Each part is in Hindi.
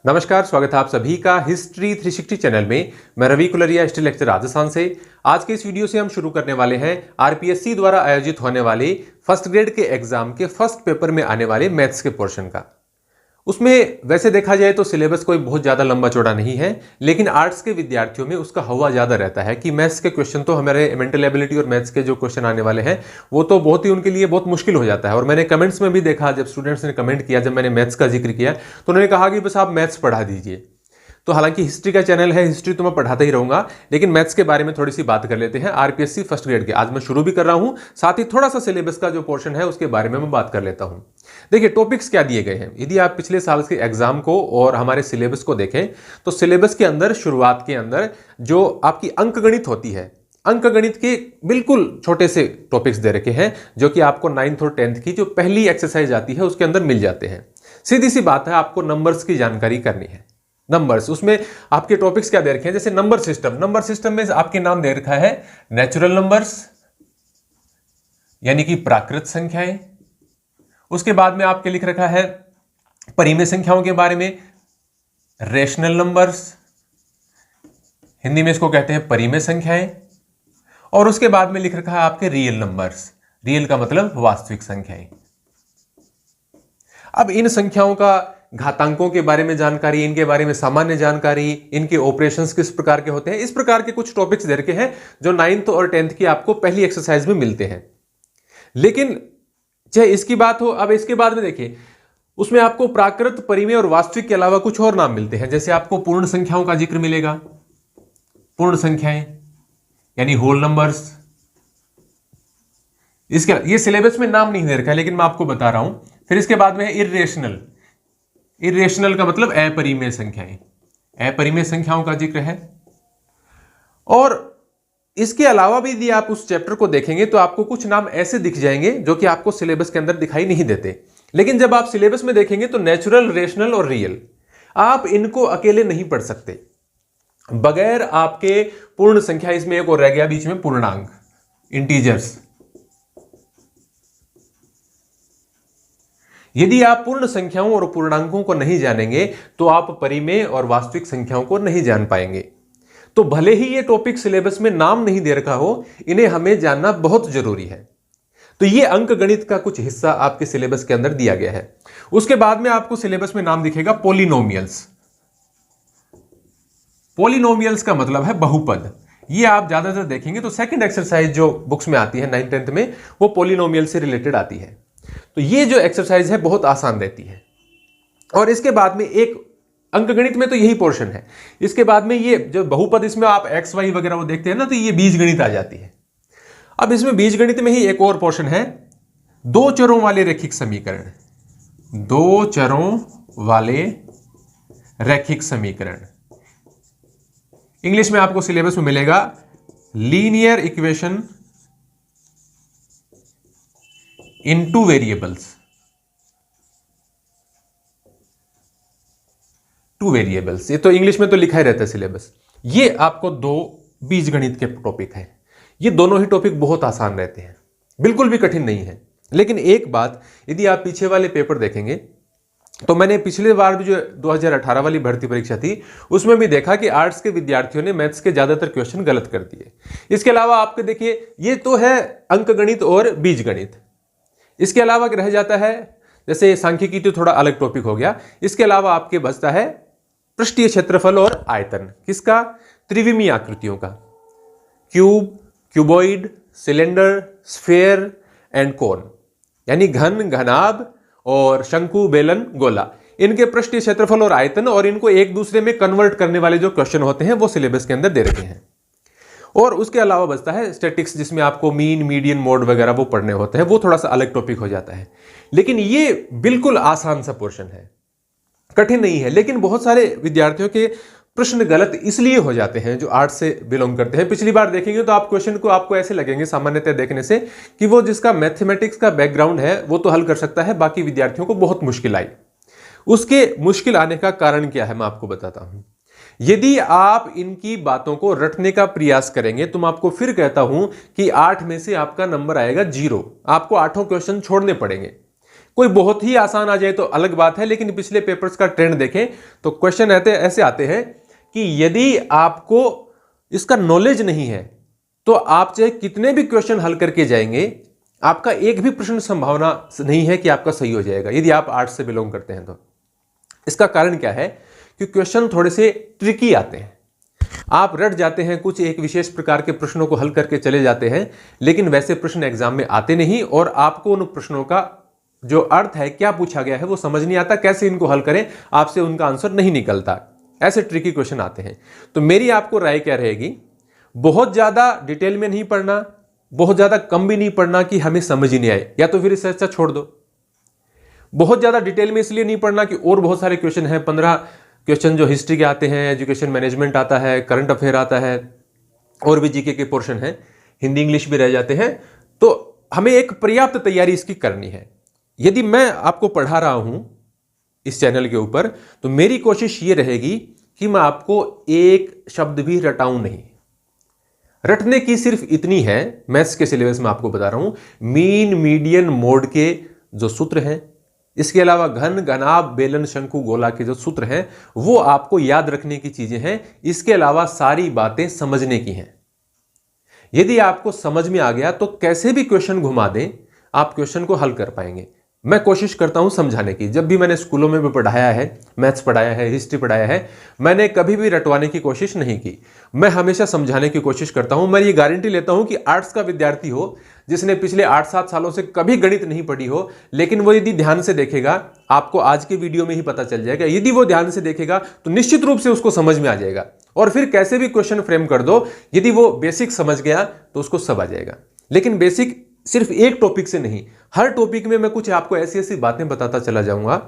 नमस्कार, स्वागत है आप सभी का हिस्ट्री 360 चैनल में। मैं रवि कुलरिया, हिस्ट्री लेक्चर राजस्थान से। आज के इस वीडियो से हम शुरू करने वाले हैं आरपीएससी द्वारा आयोजित होने वाले फर्स्ट ग्रेड के एग्जाम के फर्स्ट पेपर में आने वाले मैथ्स के पोर्शन का। उसमें वैसे देखा जाए तो सिलेबस कोई बहुत ज़्यादा लंबा चौड़ा नहीं है, लेकिन आर्ट्स के विद्यार्थियों में उसका हवा ज़्यादा रहता है कि मैथ्स के क्वेश्चन तो हमारे मेंटल एबिलिटी और मैथ्स के जो क्वेश्चन आने वाले हैं वो तो बहुत ही उनके लिए बहुत मुश्किल हो जाता है। और मैंने कमेंट्स में भी देखा, जब स्टूडेंट्स ने कमेंट किया, जब मैंने मैथ्स का जिक्र किया तो उन्होंने कहा कि बस आप मैथ्स पढ़ा दीजिए। तो हालांकि हिस्ट्री का चैनल है, हिस्ट्री तो मैं पढ़ाता ही रहूंगा, लेकिन मैथ्स के बारे में थोड़ी सी बात कर लेते हैं आरपीएससी फर्स्ट ग्रेड के। आज मैं शुरू भी कर रहा हूं, साथ ही थोड़ा सा सिलेबस का जो पोर्शन है उसके बारे में मैं बात कर लेता हूं। देखिए टॉपिक्स क्या दिए गए हैं। यदि आप पिछले साल के एग्जाम को और हमारे सिलेबस को देखें तो सिलेबस के अंदर शुरुआत के अंदर जो आपकी अंकगणित होती है, अंकगणित के बिल्कुल छोटे से टॉपिक्स दे रखे हैं जो कि आपको 9th और 10th की जो पहली एक्सरसाइज आती है उसके अंदर मिल जाते हैं। सीधी सी बात है, आपको नंबर्स की जानकारी करनी है। नंबर्स, उसमें आपके टॉपिक्स क्या दे रखे हैं, जैसे नंबर सिस्टम। नंबर सिस्टम में आपके नाम दे रखा है नेचुरल नंबर्स यानी कि प्राकृत संख्याएं। उसके बाद में आपके लिख रखा है परिमेय संख्याओं के बारे में, रेशनल नंबर्स, हिंदी में इसको कहते हैं परिमेय संख्याएं। और उसके बाद में लिख रखा है आपके रियल नंबर्स। रियल का मतलब वास्तविक संख्याएं। अब इन संख्याओं का घातांकों के बारे में जानकारी, इनके बारे में सामान्य जानकारी, इनके ऑपरेशंस किस प्रकार के होते हैं, इस प्रकार के कुछ टॉपिक्स दे रखे हैं जो 9th और 10th की आपको पहली एक्सरसाइज में मिलते हैं। लेकिन चाहे इसकी बात हो, अब इसके बाद में देखिए उसमें आपको प्राकृत, परिमेय और वास्तविक के अलावा कुछ और नाम मिलते हैं। जैसे आपको पूर्ण संख्याओं का जिक्र मिलेगा, पूर्ण संख्याएं यानी होल नंबर्स। इसके ये सिलेबस में नाम नहीं दे रखा है लेकिन मैं आपको बता रहा हूं। फिर इसके बाद में है इर्रेशनल। इर्रेशनल का मतलब अपरिमेय संख्याएं, अपरिमेय संख्याओं का जिक्र है। और इसके अलावा भी यदि आप उस चैप्टर को देखेंगे तो आपको कुछ नाम ऐसे दिख जाएंगे जो कि आपको सिलेबस के अंदर दिखाई नहीं देते, लेकिन जब आप सिलेबस में देखेंगे तो नेचुरल, रेशनल और रियल, आप इनको अकेले नहीं पढ़ सकते बगैर आपके पूर्ण संख्या। इसमें एक और रह गया बीच में, पूर्णांक, इंटीजर्स। यदि आप पूर्ण संख्याओं और पूर्णांकों को नहीं जानेंगे तो आप परिमेय और वास्तविक संख्याओं को नहीं जान पाएंगे। तो भले ही ये टॉपिक सिलेबस में नाम नहीं दे रखा हो, इन्हें हमें जानना बहुत जरूरी है। तो ये अंकगणित का कुछ हिस्सा आपके सिलेबस के अंदर दिया गया है। उसके बाद में आपको सिलेबस में नाम दिखेगा पॉलिनोमियल्स। पॉलिनोमियल्स का मतलब है बहुपद। ये आप ज्यादातर देखेंगे तो सेकंड एक्सरसाइज जो बुक्स में आती है 9th 10th में, वो पॉलिनोमियल से रिलेटेड आती है। तो ये जो एक्सरसाइज है बहुत आसान रहती है। और इसके बाद में एक अंकगणित में तो यही पोर्शन है। इसके बाद में ये जो बहुपद, इसमें आप एक्स वाई वगैरह वो देखते हैं ना, तो ये बीजगणित आ जाती है। अब इसमें बीजगणित में ही एक और पोर्शन है, दो चरों वाले रैखिक समीकरण। दो चरों वाले रैखिक समीकरण, इंग्लिश में आपको सिलेबस में मिलेगा linear equation in two variables. Two variables, ये तो इंग्लिश में तो लिखा ही रहता है सिलेबस। ये आपको दो बीजगणित के टॉपिक हैं। ये दोनों ही टॉपिक बहुत आसान रहते हैं, बिल्कुल भी कठिन नहीं है। लेकिन एक बात, यदि आप पीछे वाले पेपर देखेंगे तो मैंने पिछले बार भी जो 2018 वाली भर्ती परीक्षा थी उसमें भी देखा कि आर्ट्स के विद्यार्थियों ने मैथ्स के ज्यादातर क्वेश्चन गलत कर दिए। इसके अलावा आपके देखिए, ये तो है अंकगणित और बीजगणित। इसके अलावा रह जाता है जैसे सांख्यिकी, तो थोड़ा अलग टॉपिक हो गया। इसके अलावा आपके बचता है पृष्ठीय क्षेत्रफल और आयतन। किसका? त्रिविमीय आकृतियों का, cube, cuboid, cylinder, sphere and कोन, यानी घन, घनाभ और शंकु, बेलन, गोला। इनके पृष्ठीय क्षेत्रफल और आयतन और इनको एक दूसरे में कन्वर्ट करने वाले जो क्वेश्चन होते हैं वो सिलेबस के अंदर दे रखे हैं। और उसके अलावा बचता है स्टैटिक्स, जिसमें आपको मीन, मीडियन, मोड वगैरह वो पढ़ने होते हैं। वो थोड़ा सा अलग टॉपिक हो जाता है, लेकिन ये बिल्कुल आसान सा पोर्शन है, कठिन नहीं है। लेकिन बहुत सारे विद्यार्थियों के प्रश्न गलत इसलिए हो जाते हैं जो आर्ट्स से बिलोंग करते हैं। पिछली बार देखेंगे तो आप क्वेश्चन को आपको ऐसे लगेंगे सामान्यतः देखने से कि वो जिसका मैथमेटिक्स का बैकग्राउंड है वो तो हल कर सकता है, बाकी विद्यार्थियों को बहुत मुश्किल आई। उसके मुश्किल आने का कारण क्या है मैं आपको बताता हूं। यदि आप इनकी बातों को रटने का प्रयास करेंगे तो मैं आपको फिर कहता हूं कि 8 में से आपका नंबर आएगा 0। आपको 8 क्वेश्चन छोड़ने पड़ेंगे। कोई बहुत ही आसान आ जाए तो अलग बात है, लेकिन पिछले पेपर्स का ट्रेंड देखें तो क्वेश्चन ऐसे आते हैं कि यदि आपको इसका नॉलेज नहीं है तो आप चाहे कितने भी क्वेश्चन हल करके जाएंगे, आपका एक भी प्रश्न संभावना नहीं है कि आपका सही हो जाएगा, यदि आप आर्ट्स से बिलोंग करते हैं तो। इसका कारण क्या है कि क्वेश्चन थोड़े से ट्रिकी आते हैं, आप रट जाते हैं, कुछ एक विशेष प्रकार के प्रश्नों को हल करके चले जाते हैं, लेकिन वैसे प्रश्न एग्जाम में आते नहीं और आपको उन प्रश्नों का जो अर्थ है, क्या पूछा गया है, वो समझ नहीं आता, कैसे इनको हल करें, आपसे उनका आंसर नहीं निकलता, ऐसे ट्रिकी क्वेश्चन आते हैं। तो मेरी आपको राय क्या रहेगी, बहुत ज्यादा डिटेल में नहीं पढ़ना, बहुत ज्यादा कम भी नहीं पढ़ना कि हमें समझ ही नहीं आए, या तो फिर इसे अच्छा छोड़ दो। बहुत ज्यादा डिटेल में इसलिए नहीं पढ़ना कि और बहुत सारे क्वेश्चन हैं, 15 क्वेश्चन जो हिस्ट्री के आते हैं, एजुकेशन मैनेजमेंट आता है, करंट अफेयर आता है, और भी जीके के पोर्शन है, हिंदी इंग्लिश भी रह जाते हैं। तो हमें एक पर्याप्त तैयारी इसकी करनी है। यदि मैं आपको पढ़ा रहा हूं इस चैनल के ऊपर, तो मेरी कोशिश ये रहेगी कि मैं आपको एक शब्द भी रटाऊं नहीं। रटने की सिर्फ इतनी है, मैथ्स के सिलेबस में आपको बता रहा हूं, मीन मीडियन मोड के जो सूत्र हैं, इसके अलावा घन, घनाभ, बेलन, शंकु, गोला के जो सूत्र हैं, वो आपको याद रखने की चीजें हैं। इसके अलावा सारी बातें समझने की हैं। यदि आपको समझ में आ गया तो कैसे भी क्वेश्चन घुमा दें, आप क्वेश्चन को हल कर पाएंगे। मैं कोशिश करता हूं समझाने की। जब भी मैंने स्कूलों में भी पढ़ाया है, मैथ्स पढ़ाया है, हिस्ट्री पढ़ाया है, मैंने कभी भी रटवाने की कोशिश नहीं की। मैं हमेशा समझाने की कोशिश करता हूं। मैं ये गारंटी लेता हूं कि आर्ट्स का विद्यार्थी हो, जिसने पिछले 8-7 सालों से कभी गणित नहीं पढ़ी हो, लेकिन वो यदि ध्यान से देखेगा, आपको आज के वीडियो में ही पता चल जाएगा, यदि वो ध्यान से देखेगा तो निश्चित रूप से उसको समझ में आ जाएगा। और फिर कैसे भी क्वेश्चन फ्रेम कर दो, यदि वो बेसिक समझ गया तो उसको सब आ जाएगा। लेकिन बेसिक सिर्फ एक टॉपिक से नहीं, हर टॉपिक में मैं कुछ आपको ऐसी ऐसी बातें बताता चला जाऊंगा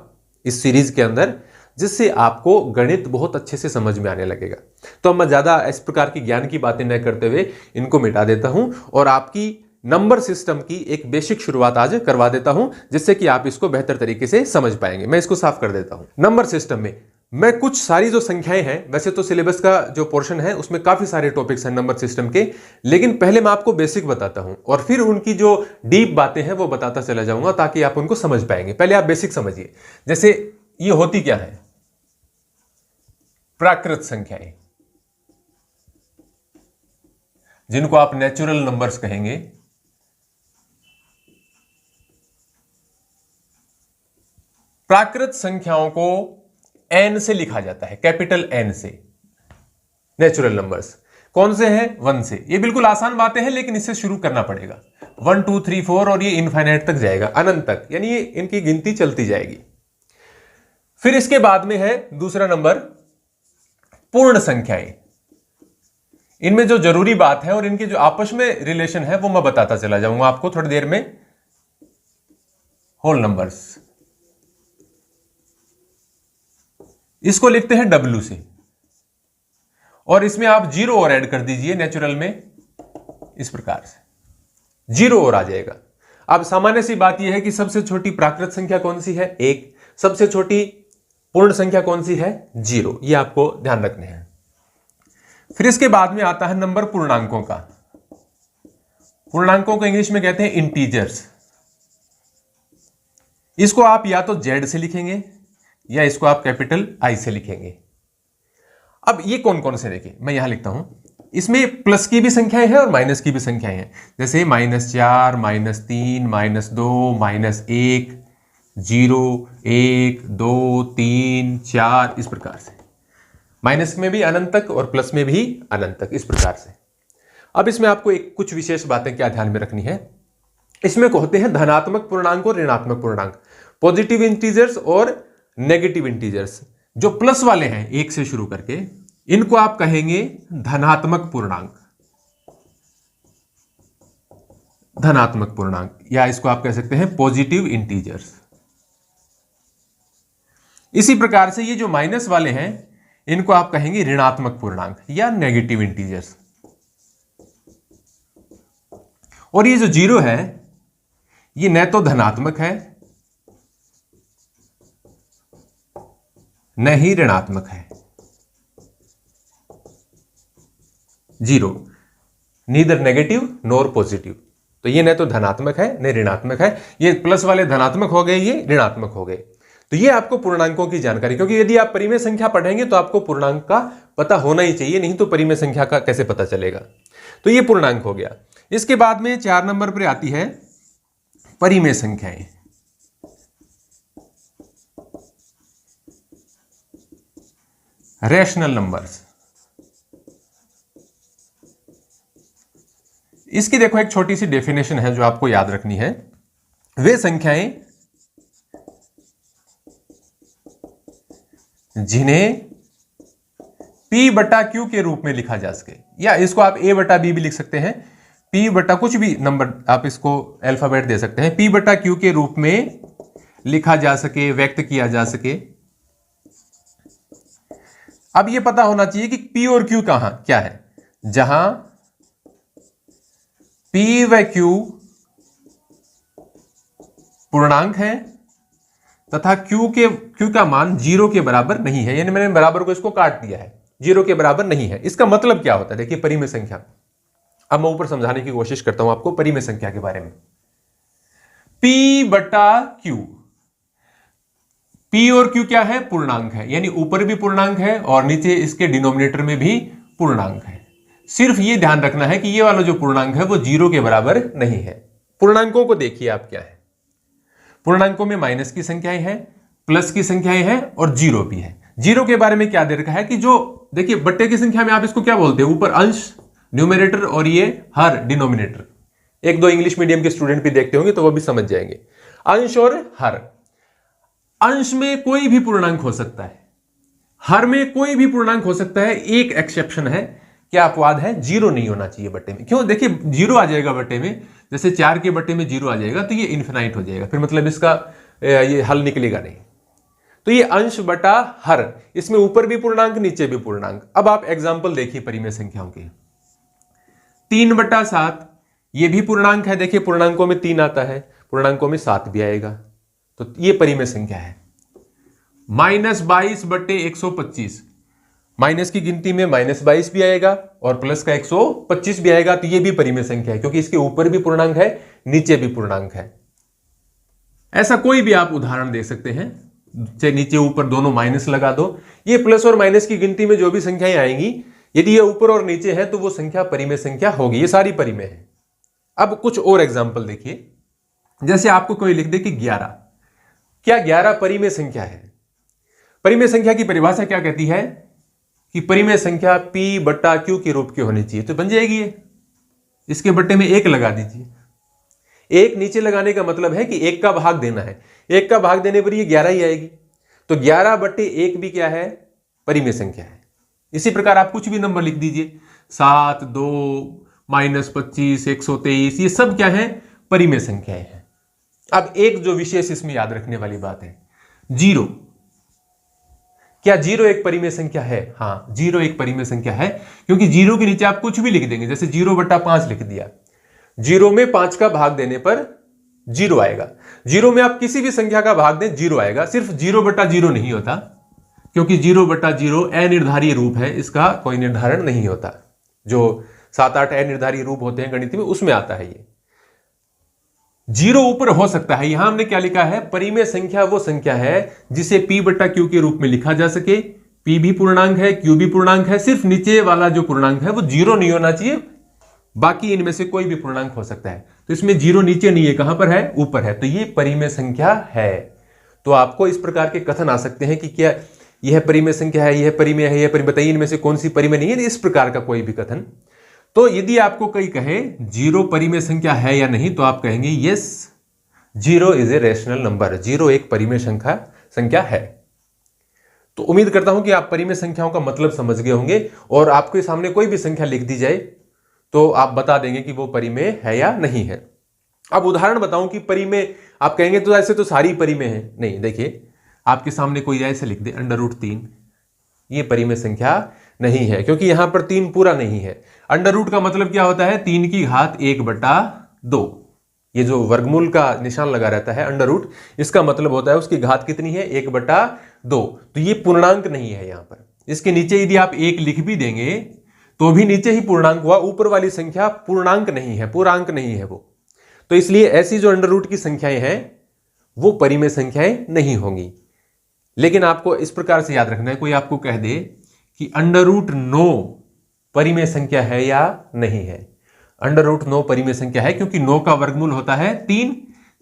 इस सीरीज के अंदर, जिससे आपको गणित बहुत अच्छे से समझ में आने लगेगा। तो अब मैं ज्यादा इस प्रकार की ज्ञान की बातें न करते हुए इनको मिटा देता हूं और आपकी नंबर सिस्टम की एक बेसिक शुरुआत आज करवा देता हूं, जिससे कि आप इसको बेहतर तरीके से समझ पाएंगे। मैं इसको साफ कर देता हूं। नंबर सिस्टम में मैं कुछ सारी जो संख्याएं हैं, वैसे तो सिलेबस का जो पोर्शन है उसमें काफी सारे टॉपिक्स हैं नंबर सिस्टम के, लेकिन पहले मैं आपको बेसिक बताता हूं और फिर उनकी जो डीप बातें हैं वो बताता चला जाऊंगा, ताकि आप उनको समझ पाएंगे। पहले आप बेसिक समझिए। जैसे ये होती क्या है, प्राकृत संख्याएं, जिनको आप नेचुरल नंबर्स कहेंगे। प्राकृत संख्याओं को एन से लिखा जाता है, कैपिटल एन से। नेचुरल नंबर्स कौन से हैं? 1 से। ये बिल्कुल आसान बातें हैं, लेकिन इससे शुरू करना पड़ेगा। 1 2 3 4 और ये इनफाइनाइट तक जाएगा, अनंत तक, यानी ये इनकी गिनती चलती जाएगी। फिर इसके बाद में है दूसरा नंबर पूर्ण संख्याएं। इनमें जो जरूरी बात है और इनके जो आपस में रिलेशन है वो मैं बताता चला जाऊंगा आपको थोड़ी देर में। होल नंबर्स, इसको लिखते हैं W से, और इसमें आप 0 और ऐड कर दीजिए नेचुरल में, इस प्रकार से 0 और आ जाएगा। अब सामान्य सी बात यह है कि सबसे छोटी प्राकृत संख्या कौन सी है? 1। सबसे छोटी पूर्ण संख्या कौन सी है? 0। ये आपको ध्यान रखने हैं। फिर इसके बाद में आता है नंबर पूर्णांकों का। पूर्णांकों को इंग्लिश में कहते हैं इंटीजर्स। इसको आप या तो Z से लिखेंगे या इसको आप कैपिटल I से लिखेंगे। अब ये कौन कौन से, देखिए मैं यहां लिखता हूं, इसमें प्लस की भी संख्याएं हैं और माइनस की भी संख्याएं हैं। जैसे -4, -3, -2, -1, 0, 1, 2, 3, 4, इस प्रकार से। माइनस में भी अनंत तक और प्लस में भी अनंत तक, इस प्रकार से। अब इसमें आपको कुछ विशेष बातें क्या ध्यान में रखनी है। इसमें कहते हैं धनात्मक पूर्णांक और ऋणात्मक पूर्णांक, पॉजिटिव इंटीजर्स और नेगेटिव इंटीजर्स। जो प्लस वाले हैं 1 से शुरू करके, इनको आप कहेंगे धनात्मक पूर्णांक, धनात्मक पूर्णांक, या इसको आप कह सकते हैं पॉजिटिव इंटीजर्स। इसी प्रकार से ये जो माइनस वाले हैं, इनको आप कहेंगे ऋणात्मक पूर्णांक या नेगेटिव इंटीजर्स। और ये जो 0 है, ये न तो धनात्मक है न ही ऋणात्मक है। 0 नीदर नेगेटिव नॉर पॉजिटिव, तो ये न तो धनात्मक है न ऋणात्मक है, ये प्लस वाले धनात्मक हो गए, ये ऋणात्मक हो गए। तो ये आपको पूर्णांकों की जानकारी, क्योंकि यदि आप परिमेय संख्या पढ़ेंगे तो आपको पूर्णांक का पता होना ही चाहिए, नहीं तो परिमेय संख्या का कैसे पता चलेगा। तो ये पूर्णांक हो गया। इसके बाद में 4 नंबर पर आती है परिमेय संख्याएं। Rational numbers. इसकी देखो एक छोटी सी डेफिनेशन है जो आपको याद रखनी है। वे संख्याएं जिन्हें P बटा Q के रूप में लिखा जा सके, या इसको आप A बटा B भी लिख सकते हैं, P बटा कुछ भी नंबर आप इसको अल्फाबेट दे सकते हैं, P बटा Q के रूप में लिखा जा सके, व्यक्त किया जा सके। अब यह पता होना चाहिए कि P और Q कहां क्या है। जहां P व Q पूर्णांक है तथा Q का मान 0 के बराबर नहीं है, यानी मैंने बराबर को इसको काट दिया है, 0 के बराबर नहीं है। इसका मतलब क्या होता है, देखिए परिमेय संख्या। अब मैं ऊपर समझाने की कोशिश करता हूं आपको परिमेय संख्या के बारे में। P बटा Q, P और Q क्या है, पूर्णांक है, यानी ऊपर भी पूर्णांक है और नीचे इसके डिनोमिनेटर में भी पूर्णांक है। सिर्फ ये ध्यान रखना है कि ये वाला जो पूर्णांक है वो 0 के बराबर नहीं है। पूर्णांकों को देखिए आप क्या है, पूर्णांकों में माइनस की संख्याएं हैं, प्लस की संख्याएं हैं और 0 भी है। 0 के बारे में क्या दे रखा है कि जो देखिए बट्टे की संख्या में आप इसको क्या बोलते हैं, ऊपर अंश न्यूमरेटर और ये हर डिनोमिनेटर। एक दो इंग्लिश मीडियम के स्टूडेंट भी देखते होंगे तो वो भी समझ जाएंगे। अंश और हर, अंश में कोई भी पूर्णांक हो सकता है, हर में कोई भी पूर्णांक हो सकता है। एक एक्सेप्शन है, क्या अपवाद है, 0 नहीं होना चाहिए बट्टे में। क्यों, देखिए 0 आ जाएगा बट्टे में, जैसे 4 के बट्टे में 0 आ जाएगा तो ये इन्फिनाइट हो जाएगा, फिर मतलब इसका ये हल निकलेगा नहीं। तो ये अंश बटा हर, इसमें ऊपर भी पूर्णांक नीचे भी पूर्णांक। अब आप एग्जांपल देखिए परिमेय संख्याओं के। 3 बटा 7 ये भी पूर्णांक है, देखिए पूर्णांकों में 3 आता है, पूर्णांकों में 7 भी आएगा, तो ये परिमेय संख्या है। -22 बटे 125, माइनस की गिनती में -22 भी आएगा और प्लस का 125 भी आएगा, तो ये भी परिमेय संख्या है, क्योंकि इसके ऊपर भी पूर्णांक है नीचे भी पूर्णांक है। ऐसा कोई भी आप उदाहरण दे सकते हैं, चाहे नीचे ऊपर दोनों माइनस लगा दो। ये प्लस और माइनस की गिनती में जो भी संख्याएं आएंगी, यदि ये ऊपर और नीचे है तो वो संख्या परिमेय संख्या होगी। ये सारी परिमेय है। अब कुछ और एग्जाम्पल देखिए, जैसे आपको कोई लिख दे कि 11, क्या 11 परिमेय संख्या है? परिमेय संख्या की परिभाषा क्या कहती है कि परिमेय संख्या P बट्टा Q के रूप की होनी चाहिए, तो बन जाएगी ये। इसके बट्टे में 1 लगा दीजिए। 1 नीचे लगाने का मतलब है कि 1 का भाग देना है, 1 का भाग देने पर ये 11 ही आएगी, तो 11 बट्टे 1 भी क्या है, परिमेय संख्या है। इसी प्रकार आप कुछ भी नंबर लिख दीजिए, 7, 2, -25, 123, ये सब क्या है, परिमेय संख्याएं हैं। अब एक जो विशेष इसमें याद रखने वाली बात है, 0। क्या 0 एक परिमेय संख्या है? हाँ, 0 एक परिमेय संख्या है, क्योंकि 0 के नीचे आप कुछ भी लिख देंगे, जैसे 0 बटा 5 लिख दिया, 0 में 5 का भाग देने पर 0 आएगा। 0 में आप किसी भी संख्या का भाग दें 0 आएगा, सिर्फ 0 बटा 0 नहीं होता, क्योंकि 0 बटा 0 अनिर्धारीय रूप है, इसका कोई निर्धारण नहीं होता। जो 7-8 अनिर्धारीय रूप होते हैं गणित में, उसमें आता है ये। 0 ऊपर हो सकता है। यहां हमने क्या लिखा है, परिमेय संख्या वो संख्या है जिसे P बटा Q के रूप में लिखा जा सके। P भी पूर्णांक है, Q भी पूर्णांक है, सिर्फ नीचे वाला जो पूर्णांक है वो 0 नहीं होना चाहिए, बाकी इनमें से कोई भी पूर्णांक हो सकता है। तो इसमें 0 नीचे नहीं है, कहां पर है, ऊपर है, तो ये परिमेय संख्या है। तो आपको इस प्रकार के कथन आ सकते हैं कि क्या यह परिमेय संख्या है, यह परिमेय है, यह परिमेय, बताइए इनमें से कौन सी परिमेय नहीं है, इस प्रकार का कोई भी कथन। तो यदि आपको कोई कहे 0 परिमेय संख्या है या नहीं, तो आप कहेंगे yes, 0 is a rational number, 0 एक परिमेय संख्या है। तो उम्मीद करता हूं कि आप परिमेय संख्याओं का मतलब समझ गए होंगे, और आपके सामने कोई भी संख्या लिख दी जाए तो आप बता देंगे कि वो परिमेय है या नहीं है। अब उदाहरण बताऊं कि परिमेय, आप कहेंगे तो ऐसे तो सारी परिमेय है, नहीं। देखिए आपके सामने कोई ऐसे लिख दे √3, ये परिमेय संख्या नहीं है, क्योंकि यहां पर 3 पूरा नहीं है। अंडर का मतलब क्या होता है, 3 की घात 1/2। ये जो वर्गमूल का निशान लगा रहता है अंडर, इसका मतलब होता है उसकी घात कितनी है, 1/2। तो ये पूर्णांक नहीं है। यहां पर इसके नीचे यदि आप 1 लिख भी देंगे तो भी नीचे ही पूर्णांक हुआ, ऊपर वाली संख्या पूर्णांक नहीं है, पूर्णांक नहीं है वो। तो इसलिए ऐसी जो अंडर रूट की संख्याएं हैं वो परिमेय संख्याएं नहीं होंगी। लेकिन आपको इस प्रकार से याद रखना है, कोई आपको कह दे कि अंडर रूट 9 परिमेय संख्या है या नहीं है। अंडर रूट 9 परिमेय संख्या है, क्योंकि 9 का वर्गमूल होता है 3।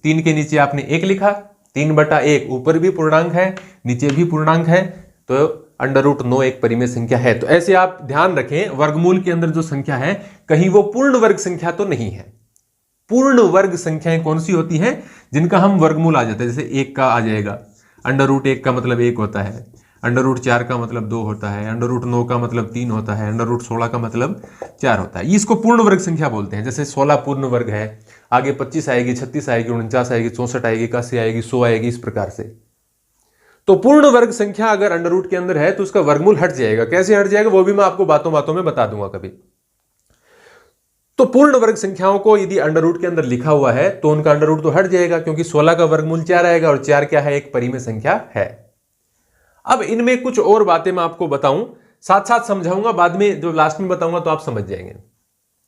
3 के नीचे आपने 1 लिखा, 3/1 ऊपर भी पूर्णांक है नीचे भी पूर्णांक है, तो अंडर रूट 9 एक परिमेय संख्या है। तो ऐसे आप ध्यान रखें, वर्गमूल के अंदर जो संख्या है कहीं वो पूर्ण वर्ग संख्या तो नहीं है। पूर्ण वर्ग संख्याएं कौन सी होती हैं? जिनका हम वर्गमूल आ जाता है, जैसे 1 का आ जाएगा, अंडर रूट 1 का मतलब 1 होता है, अंडर रूट 4 का मतलब 2 होता है, अंडर रूट 9 का मतलब 3 होता है, अंडर रूट 16 का मतलब 4 होता है। इसको पूर्ण वर्ग संख्या बोलते हैं। जैसे 16 पूर्ण वर्ग है, आगे 25 आएगी, 36 आएगी, 49 आएगी, 64 आएगी, 81 आएगी, 100 आएगी, इस प्रकार से। तो पूर्ण वर्ग संख्या अगर अंडर रूट के अंदर है तो उसका वर्गमूल हट जाएगा। कैसे हट जाएगा वो भी मैं आपको बातों बातों में बता दूंगा कभी। तो पूर्ण वर्ग संख्याओं को यदि अंडर रूट के अंदर लिखा हुआ है तो उनका अंडर रूट तो हट जाएगा, क्योंकि 16 का वर्गमूल 4 आएगा और 4 क्या है? एक परिमेय संख्या है। अब इनमें कुछ और बातें मैं आपको बताऊं, साथ साथ समझाऊंगा, बाद में जो लास्ट में बताऊंगा तो आप समझ जाएंगे।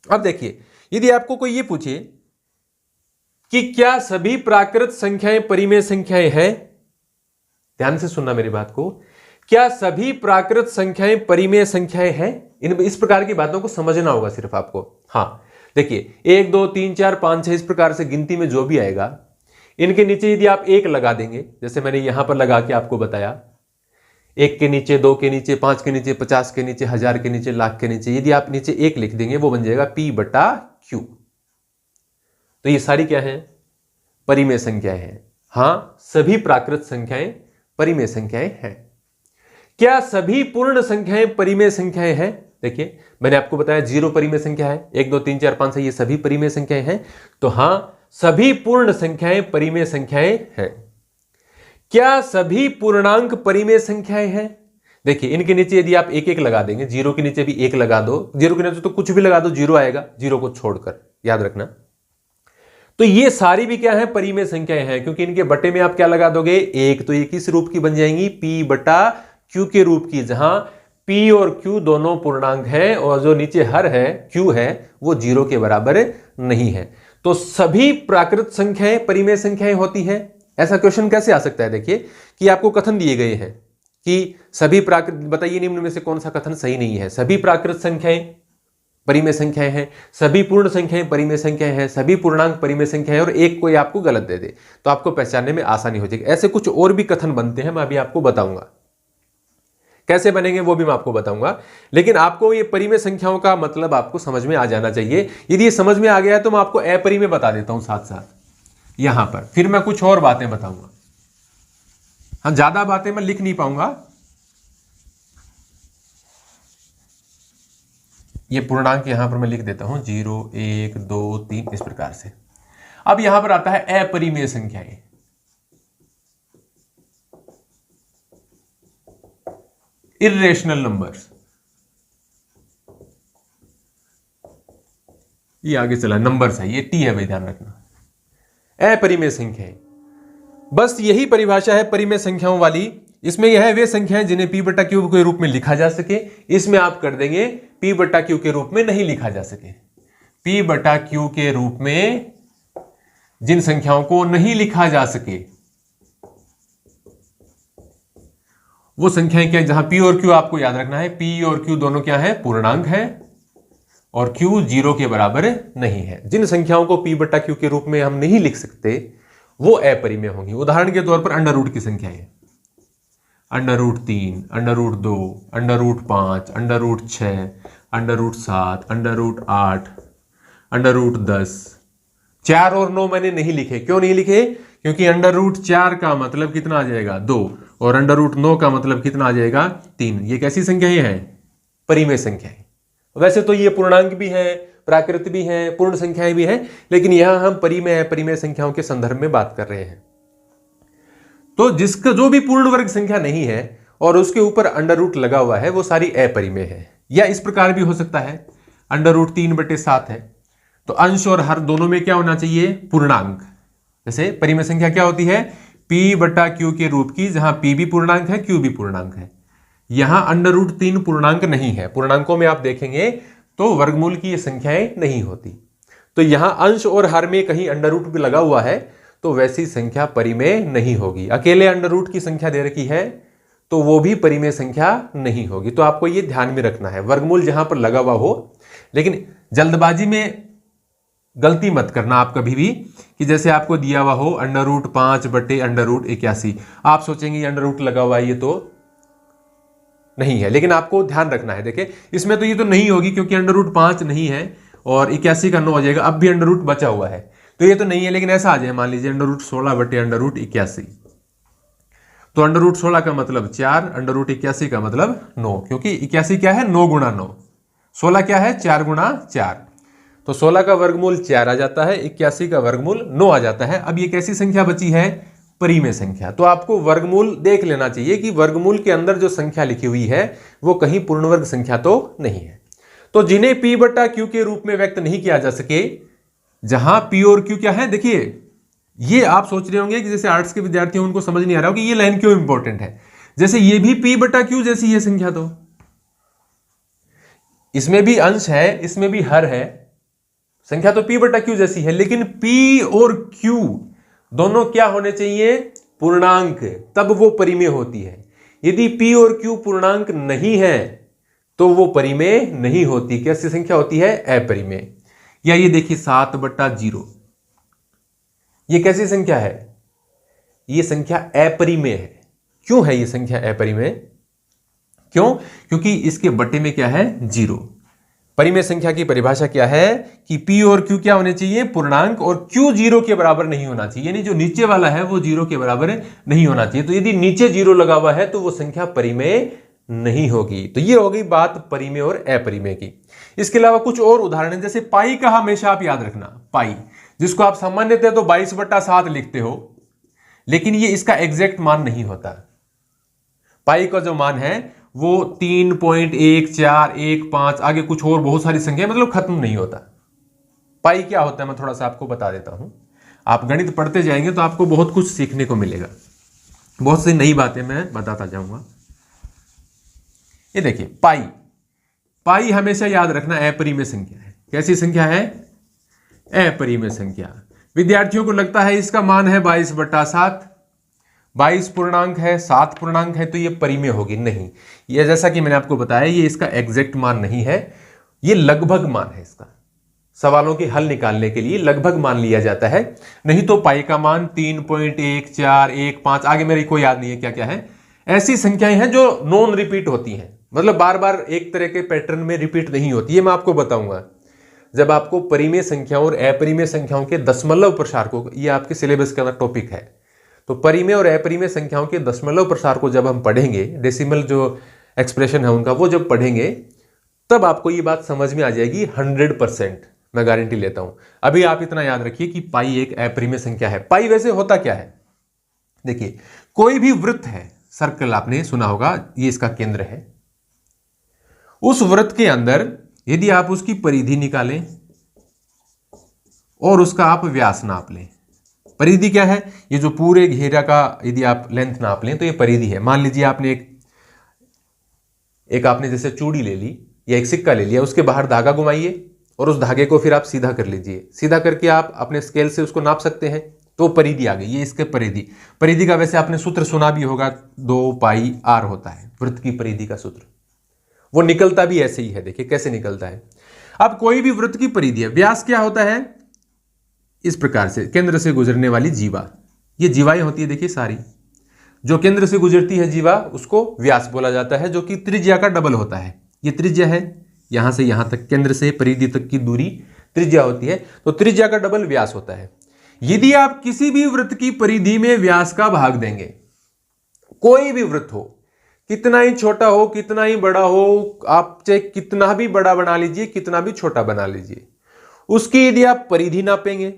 अब देखिए, यदि आपको कोई ये पूछे कि क्या सभी प्राकृत संख्याएं परिमेय संख्याएं हैं, ध्यान से सुनना मेरी बात को, क्या सभी प्राकृत संख्याएं परिमेय संख्याएं हैं? इस प्रकार की बातों को समझना होगा सिर्फ आपको। हाँ देखिए, 1 2 3 4 5 6 इस प्रकार से गिनती में जो भी आएगा, इनके नीचे यदि आप 1 लगा देंगे, जैसे मैंने यहां पर लगा के आपको बताया, 1 के नीचे, 2 के नीचे, 5 के नीचे, 50 के नीचे, 1000 के नीचे, लाख के नीचे, यदि आप नीचे 1 लिख देंगे वो बन जाएगा P/Q। तो ये सारी क्या है? परिमेय संख्याएं हैं। हां, सभी प्राकृत संख्याएं परिमेय संख्याएं हैं। क्या सभी पूर्ण संख्याएं परिमेय संख्याएं हैं? देखिए, मैंने आपको बताया 0 परिमेय संख्या है, 1 2 3 4 5 है, ये सभी परिमेय संख्याएं हैं। तो हां, सभी पूर्ण संख्याएं परिमेय संख्याएं हैं। क्या सभी पूर्णांक परिमेय संख्याएं हैं? देखिए, इनके नीचे यदि आप 1 1 लगा देंगे, 0 के नीचे भी 1 लगा दो, 0 के नीचे तो कुछ भी लगा दो 0 आएगा, 0 को छोड़कर, याद रखना। तो ये सारी भी क्या है? परिमेय संख्याएं हैं, क्योंकि इनके बटे में आप क्या लगा दोगे? 1। तो ये किस रूप की बन जाएंगी? P/Q के रूप की, जहां P और Q दोनों पूर्णांक है और जो नीचे हर है Q है वो 0 के बराबर नहीं है। तो सभी प्राकृत संख्याएं परिमेय संख्याएं होती हैं। ऐसा क्वेश्चन कैसे आ सकता है? देखिए कि आपको कथन दिए गए हैं कि सभी प्राकृत, बताइए निम्न में से कौन सा कथन सही नहीं है? सभी प्राकृत संख्याएं परिमेय संख्याएं हैं, सभी पूर्ण संख्याएं परिमेय संख्याएं हैं, सभी पूर्णांक परिमेय संख्याएं, और एक कोई आपको गलत दे दे तो आपको पहचानने में आसानी हो जाएगी। ऐसे कुछ और भी कथन बनते हैं, मैं अभी आपको बताऊंगा कैसे बनेंगे, वो भी मैं आपको बताऊंगा। लेकिन आपको ये परिमेय संख्याओं का मतलब आपको समझ में आ जाना चाहिए। यदि ये समझ में आ गया है तो मैं आपको अपरिमेय बता देता हूं साथ साथ यहां पर, फिर मैं कुछ और बातें बताऊंगा। हाँ, ज्यादा बातें मैं लिख नहीं पाऊंगा। ये पूर्णांक यहां पर मैं लिख देता हूं 0 1 2 3 इस प्रकार से। अब यहां पर आता है अपरिमेय संख्याएं। इर्रेशनल नंबर्स, ये आगे चला नंबर्स है, ये टी है भाई, ध्यान रखना। अपरिमेय संख्याएं, बस यही परिभाषा है परिमेय संख्याओं वाली। इसमें यह है वे संख्याएं जिन्हें P/Q के रूप में लिखा जा सके। इसमें आप कर देंगे P/Q के रूप में नहीं लिखा जा सके। P/Q के रूप में जिन संख्याओं को नहीं लिखा जा सके वो संख्याएं क्या, जहां P और Q आपको याद रखना है, P और Q दोनों क्या है? पूर्णांक है, और Q 0 के बराबर नहीं है। जिन संख्याओं को P/Q के रूप में हम नहीं लिख सकते वो अपरिमेय होंगी। उदाहरण के तौर पर अंडर रूट की संख्याएं, under root 3, under root 2, under root 5, under root 6, under root 7, under root 8, under root 10। 4 और 9 मैंने नहीं लिखे। क्यों नहीं लिखे? क्योंकि अंडर रूट 4 का मतलब कितना आ जाएगा? 2, और अंडर रूट 9 का मतलब कितना आ जाएगा? 3। ये कैसी संख्याएं हैं? परिमेय संख्याएं। वैसे तो ये पूर्णांक भी है, प्राकृत भी है, पूर्ण संख्याएं भी हैं, लेकिन यहां हम परिमेय संख्याओं के संदर्भ में बात कर रहे हैं। तो जिसका जो भी पूर्ण वर्ग संख्या नहीं है और उसके ऊपर अंडर रूट लगा हुआ है वो सारी अपरिमेय है। या इस प्रकार भी हो सकता है, अंडर रूट 3/7 है तो अंश और हर दोनों में क्या होना चाहिए? पूर्णांक। जैसे परिमेय संख्या क्या होती है? P/Q के रूप की, जहां P भी पूर्णांक है, Q भी पूर्णांक है। यहां अंडर रूट 3 पूर्णांक नहीं है। पूर्णांकों में आप देखेंगे तो वर्गमूल की ये संख्याएं नहीं होती। तो यहां अंश और हर में कहीं अंडर रूट भी लगा हुआ है तो वैसी संख्या परिमेय नहीं होगी। अकेले अंडर रूट की संख्या दे रखी है तो वो भी परिमेय संख्या नहीं होगी। तो आपको ये ध्यान में रखना है, वर्गमूल जहां पर लगा हुआ हो, लेकिन जल्दबाजी में गलती मत करना आप कभी भी कि जैसे आपको दिया हुआ हो अंडर रूट 5/√81, आप सोचेंगे अंडर रूट लगा हुआ है ये तो नहीं है, लेकिन आपको ध्यान रखना है। देखिए इसमें तो ये तो नहीं होगी क्योंकि अंडर रूट 5 नहीं है और 81 का 9 हो जाएगा, अब भी अंडर रूट बचा हुआ है तो ये तो नहीं है। लेकिन ऐसा आ जाए, मान लीजिए अंडर रूट 16/√81, तो अंडर रूट 16 का मतलब 4, अंडर रूट 81 का मतलब 9, क्योंकि 81 क्या है 9 गुणा 9, 16 क्या है 4 गुणा 4, तो 16 का वर्गमूल 4 आ जाता है, 81 का वर्गमूल 9 आ जाता है। अब ये कैसी संख्या बची है, परिमेय संख्या। तो आपको वर्गमूल देख लेना चाहिए कि वर्गमूल के अंदर जो संख्या लिखी हुई है वो कहीं पूर्ण वर्ग संख्या तो नहीं है। तो जिन्हें P/Q के रूप में व्यक्त नहीं किया जा सके, जहां P और Q क्या है, देखिए ये आप सोच रहे होंगे कि जैसे आर्ट्स के विद्यार्थी उनको समझ नहीं आ रहा हो कि ये लाइन क्यों इंपॉर्टेंट है। जैसे ये भी P/Q जैसी है संख्या, तो इसमें भी अंश है इसमें भी हर है, संख्या तो P/Q जैसी है, लेकिन P और Q दोनों क्या होने चाहिए, पूर्णांक, तब वो परिमेय होती है। यदि P और Q पूर्णांक नहीं है तो वो परिमेय नहीं होती। कैसी संख्या होती है, अपरिमेय। या ये देखिए 7/0, ये कैसी संख्या है, ये संख्या अपरिमेय है। क्यों है ये संख्या अपरिमेय, क्यों, क्योंकि इसके बट्टे में क्या है 0। परिमेय संख्या की परिभाषा क्या है कि P और Q क्या होने चाहिए, पूर्णांक, और Q 0 के बराबर नहीं होना चाहिए, यानी जो नीचे वाला है वो 0 के बराबर नहीं होना चाहिए। तो यदि नीचे 0 लगा हुआ है तो वो संख्या परिमेय नहीं होगी। तो ये हो गई बात परिमेय और अपरिमेय की। इसके अलावा कुछ और उदाहरण है, जैसे पाई का हमेशा आप याद रखना, पाई जिसको आप सामान्यतः तो 22/7 लिखते हो, लेकिन ये इसका एग्जैक्ट मान नहीं होता। पाई का जो मान है वो 3.1415, आगे कुछ और बहुत सारी संख्या, मतलब खत्म नहीं होता। पाई क्या होता है मैं थोड़ा सा आपको बता देता हूं। आप गणित पढ़ते जाएंगे तो आपको बहुत कुछ सीखने को मिलेगा, बहुत सी नई बातें मैं बताता जाऊंगा। ये देखिए पाई, पाई हमेशा याद रखना अपरिमेय संख्या है। कैसी संख्या है, अपरिमेय संख्या। विद्यार्थियों को लगता है इसका मान है 22/7, 22 पूर्णांक है, 7 पूर्णांक है, तो ये परिमेय होगी। नहीं, ये जैसा कि मैंने आपको बताया ये इसका एग्जैक्ट मान नहीं है, ये लगभग मान है। इसका सवालों के हल निकालने के लिए लगभग मान लिया जाता है, नहीं तो पाई का मान 3.1415, आगे मेरे को याद नहीं है क्या क्या है, ऐसी संख्याएं हैं जो नॉन रिपीट होती हैं, मतलब बार बार एक तरह के पैटर्न में रिपीट नहीं होती। ये मैं आपको बताऊंगा जब आपको परिमेय संख्याओं और अपरिमेय संख्याओं के दशमलव प्रसार को, ये आपके सिलेबस का टॉपिक है, तो परिमेय और अपरिमेय संख्याओं के दशमलव प्रसार को जब हम पढ़ेंगे, डेसिमल जो एक्सप्रेशन है उनका वो जब पढ़ेंगे, तब आपको ये बात समझ में आ जाएगी 100%, मैं गारंटी लेता हूं। अभी आप इतना याद रखिए कि पाई एक अपरिमेय संख्या है। पाई वैसे होता क्या है, देखिए कोई भी वृत्त है, सर्कल आपने सुना होगा, ये इसका केंद्र है। उस वृत्त के अंदर यदि आप उसकी परिधि निकालें और उसका आप व्यास नाप लें, परिधि क्या है, ये जो पूरे घेरा का यदि आप लेंथ नाप लें तो ये परिधि है। मान लीजिए आपने एक आपने जैसे चूड़ी ले ली या एक सिक्का ले लिया, उसके बाहर धागा घुमाइए और उस धागे को फिर आप सीधा कर लीजिए, सीधा करके आप अपने स्केल से उसको नाप सकते हैं, तो परिधि आ गई। ये इसके परिधि, परिधि का वैसे आपने सूत्र सुना भी होगा, 2πr होता है वृत्त की परिधि का सूत्र, वो निकलता भी ऐसे ही है। देखिए कैसे निकलता है। अब कोई भी वृत्त की परिधि है, व्यास क्या होता है, इस प्रकार से केंद्र से गुजरने वाली जीवा, ये जीवाएं होती है, देखिए सारी जो केंद्र से गुजरती है जीवा उसको व्यास बोला जाता है, जो कि त्रिज्या का डबल होता है। ये त्रिज्या है, यहां से यहां तक केंद्र से परिधि तक की दूरी त्रिज्या होती है, तो त्रिज्या का डबल व्यास होता है। यदि आप किसी भी वृत्त की परिधि में व्यास का भाग देंगे, कोई भी वृत्त हो, कितना ही छोटा हो कितना ही बड़ा हो, आप चाहे कितना भी बड़ा बना लीजिए कितना भी छोटा बना लीजिए, उसकी यदि आप परिधि नापेंगे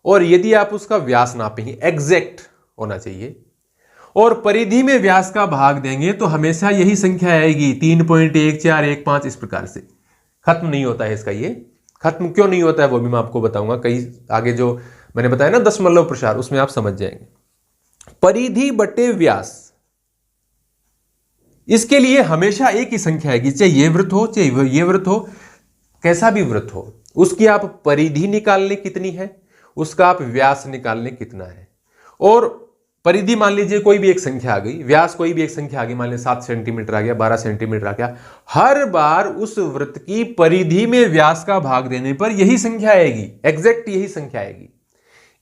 और यदि आप उसका व्यास नापेंगे, एग्जैक्ट होना चाहिए, और परिधि में व्यास का भाग देंगे तो हमेशा यही संख्या आएगी 3.1415, इस प्रकार से। खत्म नहीं होता है इसका, ये खत्म क्यों नहीं होता है वो भी मैं आपको बताऊंगा, कई आगे जो मैंने बताया ना दशमलव प्रसार, उसमें आप समझ जाएंगे। परिधि बटे व्यास, इसके लिए हमेशा एक ही संख्या आएगी, चाहे ये वृत्त हो चाहे ये वृत्त हो, कैसा भी वृत्त हो, उसकी आप परिधि निकाल लें कितनी है, उसका आप व्यास निकाल लें कितना है। और परिधि मान लीजिए कोई भी एक संख्या आ गई, व्यास कोई भी एक संख्या आ गई, मान लीजिए 7 सेंटीमीटर आ गया, 12 सेंटीमीटर आ गया। हर बार उस वृत्त की परिधि में व्यास का भाग देने पर यही संख्या आएगी, एग्जैक्ट यही संख्या आएगी।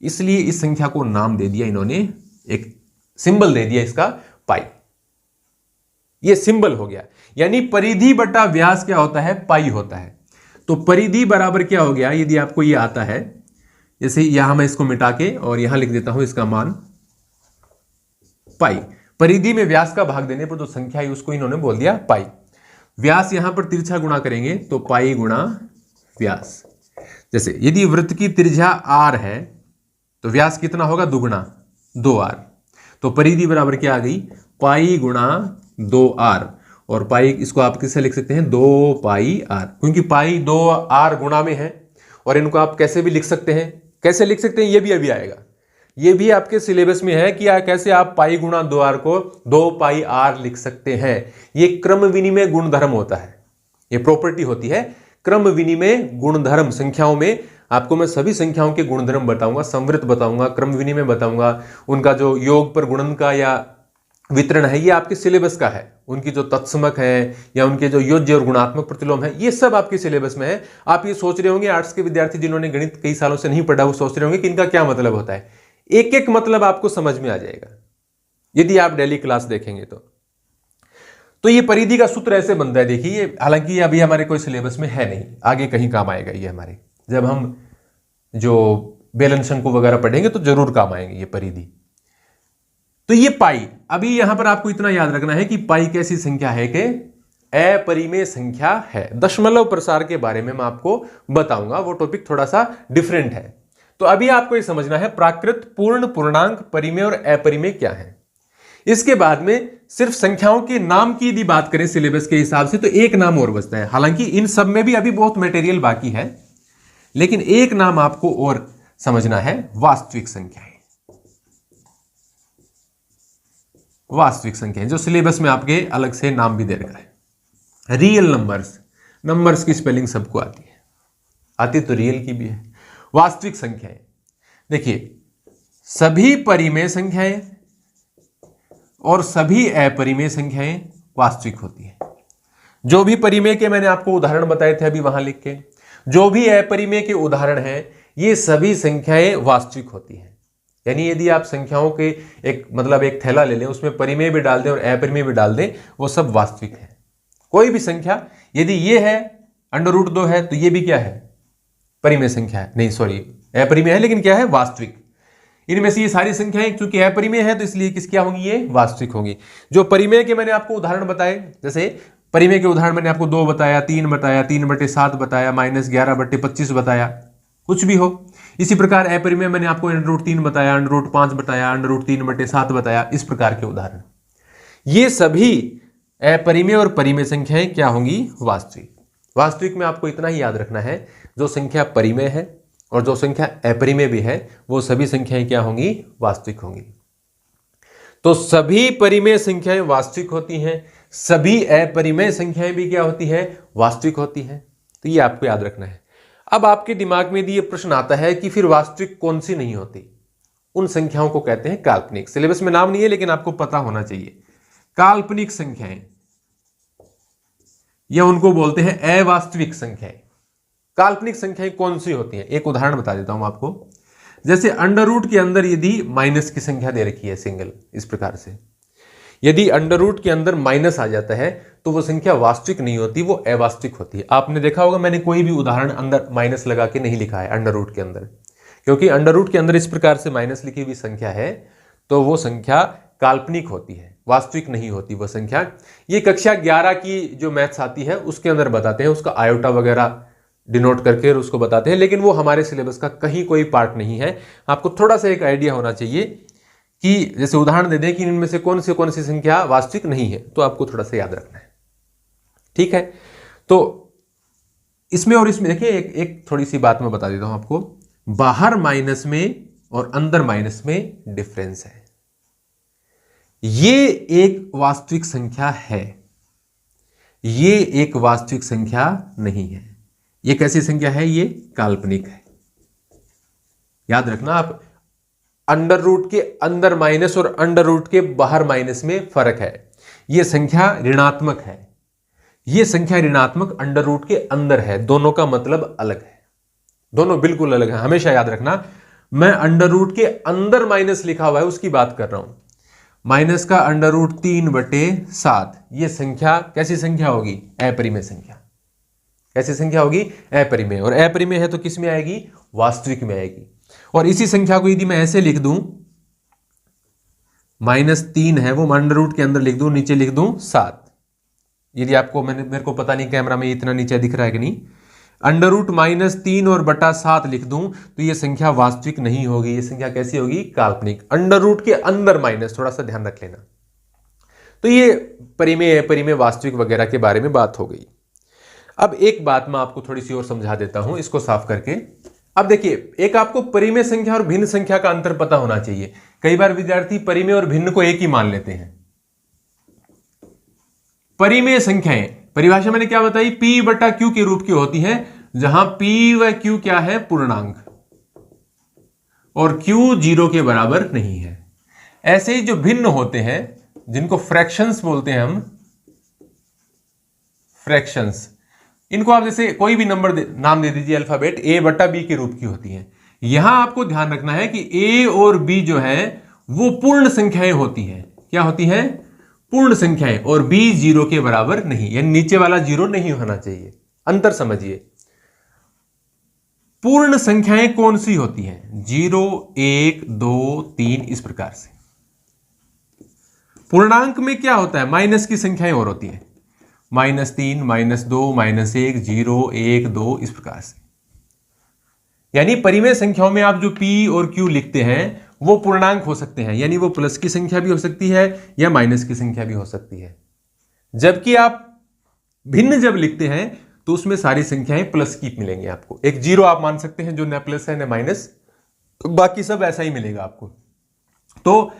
इसलिए इस संख्या को नाम दे दिया इन्होंने, एक सिंबल दे दिया इसका, पाई। ये सिंबल हो गया, यानी परिधि बटा व्यास क्या होता है, पाई होता है। तो परिधि बराबर क्या हो गया, यदि आपको ये आता है, जैसे यहां मैं इसको मिटा के और यहां लिख देता हूं इसका मान पाई। परिधि में व्यास का भाग देने पर जो संख्या है उसको इन्होंने बोल दिया पाई। व्यास यहां पर तिरछा गुणा करेंगे तो पाई गुणा व्यास। जैसे यदि वृत्त की त्रिज्या आर है तो व्यास कितना होगा, दुगुना 2r। तो परिधि बराबर क्या आ गई, पाई गुणा 2r। और पाई इसको आप किससे लिख सकते हैं, 2 पाई r, क्योंकि पाई 2r गुणा में है। और इनको आप कैसे भी लिख सकते हैं, कैसे लिख सकते हैं ये भी अभी आएगा, ये भी आपके सिलेबस में है कि कैसे आप पाई गुणा 2r को 2 पाई r लिख सकते हैं। ये क्रम विनिमय गुणधर्म होता है, ये प्रॉपर्टी होती है क्रम विनिमय गुणधर्म। संख्याओं में आपको मैं सभी संख्याओं के गुणधर्म बताऊंगा, संवृत बताऊंगा, क्रम विनिमय बताऊंगा, उनका जो योग पर गुणन का या वितरण है ये आपके सिलेबस का है, उनकी जो तत्समक है या उनके जो योज्य और गुणात्मक प्रतिलोम है ये सब आपके सिलेबस में है। आप ये सोच रहे होंगे, आर्ट्स के विद्यार्थी जिन्होंने गणित कई सालों से नहीं पढ़ा वो सोच रहे होंगे कि इनका क्या मतलब होता है। एक एक मतलब आपको समझ में आ जाएगा यदि आप डेली क्लास देखेंगे तो ये परिधि का सूत्र ऐसे बनता है। देखिए, हालांकि ये अभी हमारे कोई सिलेबस में है नहीं, आगे कहीं काम आएगा ये हमारे, जब हम जो बेलन शंकु वगैरह पढ़ेंगे तो जरूर काम आएंगे ये परिधि। तो ये पाई, अभी यहां पर आपको इतना याद रखना है कि पाई कैसी संख्या है कि अपरिमेय संख्या है। दशमलव प्रसार के बारे में मैं आपको बताऊंगा, वो टॉपिक थोड़ा सा डिफरेंट है। तो अभी आपको ये समझना है प्राकृत, पूर्ण, पूर्णांक, परिमेय और अपरिमेय क्या है। इसके बाद में सिर्फ संख्याओं के नाम की यदि बात करें सिलेबस के हिसाब से तो एक नाम और बचता है। हालांकि इन सब में भी अभी बहुत मटेरियल बाकी है, लेकिन एक नाम आपको और समझना है, वास्तविक संख्याएं। वास्तविक संख्याएं जो सिलेबस में आपके अलग से नाम भी दे रखा है। रियल नंबर्स, नंबर्स की स्पेलिंग सबको आती है, आती तो रियल की भी है। वास्तविक संख्याएं, देखिए सभी परिमेय संख्याएं और सभी अपरिमेय संख्याएं वास्तविक होती हैं। जो भी परिमेय के मैंने आपको उदाहरण बताए थे अभी वहां लिख के, जो भी अपरिमेय के उदाहरण हैं ये सभी संख्याएं वास्तविक होती हैं। यानी यदि आप संख्याओं के एक थैला ले लें, उसमें परिमेय भी डाल दें और अपरिमेय भी डाल दें, वो सब वास्तविक है। कोई भी संख्या यदि ये है √2 है तो ये भी क्या है, परिमेय संख्या है, नहीं सॉरी अपरिमेय है, लेकिन क्या है, वास्तविक। इनमें से ये सारी संख्याएं चूंकि अपरिमेय है तो इसलिए किस क्या होंगी, ये वास्तविक होंगी। जो परिमेय के मैंने आपको उदाहरण बताए, जैसे परिमेय के उदाहरण मैंने आपको 2 बताया, 3 बताया, 3/7 बताया, -11/25 बताया, कुछ भी हो। इसी प्रकार अपरिमेय मैंने आपको √3 बताया, √5 बताया, √3/7 बताया, इस प्रकार के उदाहरण। ये सभी अपरिमेय और परिमेय संख्याएं क्या होंगी, वास्तविक। वास्तविक में आपको इतना ही याद रखना है, जो संख्या परिमेय है और जो संख्या अपरिमेय भी है वो सभी संख्याएं क्या होंगी, वास्तविक होंगी। तो सभी परिमेय संख्याएं वास्तविक होती हैं, सभी अपरिमेय संख्याएं भी क्या होती हैं, वास्तविक होती हैं। तो ये आपको याद रखना है। अब आपके दिमाग में यदि ये प्रश्न आता है कि फिर वास्तविक कौन सी नहीं होती, उन संख्याओं को कहते हैं काल्पनिक। सिलेबस में नाम नहीं है लेकिन आपको पता होना चाहिए। काल्पनिक संख्याएं या उनको बोलते हैं अवास्तविक संख्याएं। काल्पनिक संख्याएं कौन सी होती हैं, एक उदाहरण बता देता हूं आपको। जैसे अंडर के अंदर यदि माइनस की संख्या दे रखी है सिंगल, इस प्रकार से यदि अंडर के अंदर माइनस आ जाता है तो वो संख्या वास्तविक नहीं होती, वो अवास्तविक होती है। आपने देखा होगा मैंने कोई भी उदाहरण अंदर माइनस लगा के नहीं लिखा है अंडर के अंदर, क्योंकि अंडर के अंदर इस प्रकार से माइनस लिखी हुई संख्या है तो वो संख्या काल्पनिक होती है, वास्तविक नहीं होती वो संख्या। ये कक्षा 11 की जो मैथ्स आती है उसके अंदर बताते हैं, उसका आयोटा वगैरह डिनोट करके उसको बताते हैं, लेकिन वो हमारे सिलेबस का कहीं कोई पार्ट नहीं है। आपको थोड़ा सा एक आइडिया होना चाहिए कि जैसे उदाहरण दे दें कि इनमें से कौन सी संख्या वास्तविक नहीं है, तो आपको थोड़ा सा याद रखना है, ठीक है। तो इसमें और इसमें देखिए एक थोड़ी सी बात मैं बता देता हूं आपको। बाहर माइनस में और अंदर माइनस में डिफरेंस है। ये एक वास्तविक संख्या है, ये एक वास्तविक संख्या नहीं है। ये कैसी संख्या है? ये काल्पनिक है। याद रखना आप, अंडर रूट के अंदर माइनस और अंडर रूट के बाहर माइनस में फर्क है। यह संख्या ऋणात्मक है, यह संख्या ऋणात्मक अंडर रूट के अंदर है। दोनों का मतलब अलग है, दोनों बिल्कुल अलग है। हमेशा याद रखना, मैं अंडर रूट के अंदर माइनस लिखा हुआ है उसकी बात कर रहा हूं। माइनस का अंडर रूट 3/7, यह संख्या कैसी संख्या होगी? अपरिमेय संख्या। कैसी संख्या होगी? अपरिमेय। और अपरिमेय है तो किस में आएगी? वास्तविक में आएगी। और इसी संख्या को यदि मैं ऐसे लिख दूं, -3 है वो अंडर रूट के अंदर लिख दूं, नीचे लिख दूं 7। यदि आपको मेरे को पता नहीं कैमरा में इतना नीचे दिख रहा है कि नहीं, अंडर रूट -3 और बटा 7 लिख दूं तो यह संख्या वास्तविक नहीं होगी। यह संख्या कैसी होगी? काल्पनिक। अंडर रूट के अंदर माइनस, थोड़ा सा ध्यान रख लेना। तो ये परिमेय, परिमेय, वास्तविक वगैरह के बारे में बात हो गई। अब एक बात मैं आपको थोड़ी सी और समझा देता हूं इसको साफ करके। अब देखिए, एक आपको परिमेय संख्या और भिन्न संख्या का अंतर पता होना चाहिए। कई बार विद्यार्थी परिमेय और भिन्न को एक ही मान लेते हैं। परिमेय संख्याएं, परिभाषा मैंने क्या बताई? P/Q के रूप की होती है, जहां P व Q क्या है? पूर्णांक, और Q 0 के बराबर नहीं है। ऐसे ही जो भिन्न होते हैं, जिनको फ्रैक्शंस बोलते हैं हम, फ्रैक्शंस, इनको आप जैसे कोई भी नंबर नाम दे दीजिए, अल्फाबेट A/B के रूप की होती हैं। यहां आपको ध्यान रखना है कि A और B जो है वो पूर्ण संख्याएं होती हैं। क्या होती हैं? पूर्ण संख्याएं। और B 0 के बराबर नहीं, यानी नीचे वाला 0 नहीं होना चाहिए। अंतर समझिए। पूर्ण संख्याएं कौन सी होती हैं? 0, 1, 2, 3, इस प्रकार से। पूर्णांक में क्या होता है? माइनस की संख्याएं और होती हैं, -3, -2, -1, 0, 1, 2, इस प्रकार से। यानी परिमेय संख्याओं में आप जो P और Q लिखते हैं वो पूर्णांक हो सकते हैं, यानी वो प्लस की संख्या भी हो सकती है या माइनस की संख्या भी हो सकती है। जबकि आप भिन्न जब लिखते हैं तो उसमें सारी संख्याएं प्लस की मिलेंगी आपको। एक 0 आप मान सकते हैं जो न प्लस है न माइनस, तो बाकी सब ऐसा ही मिलेगा आपको। तो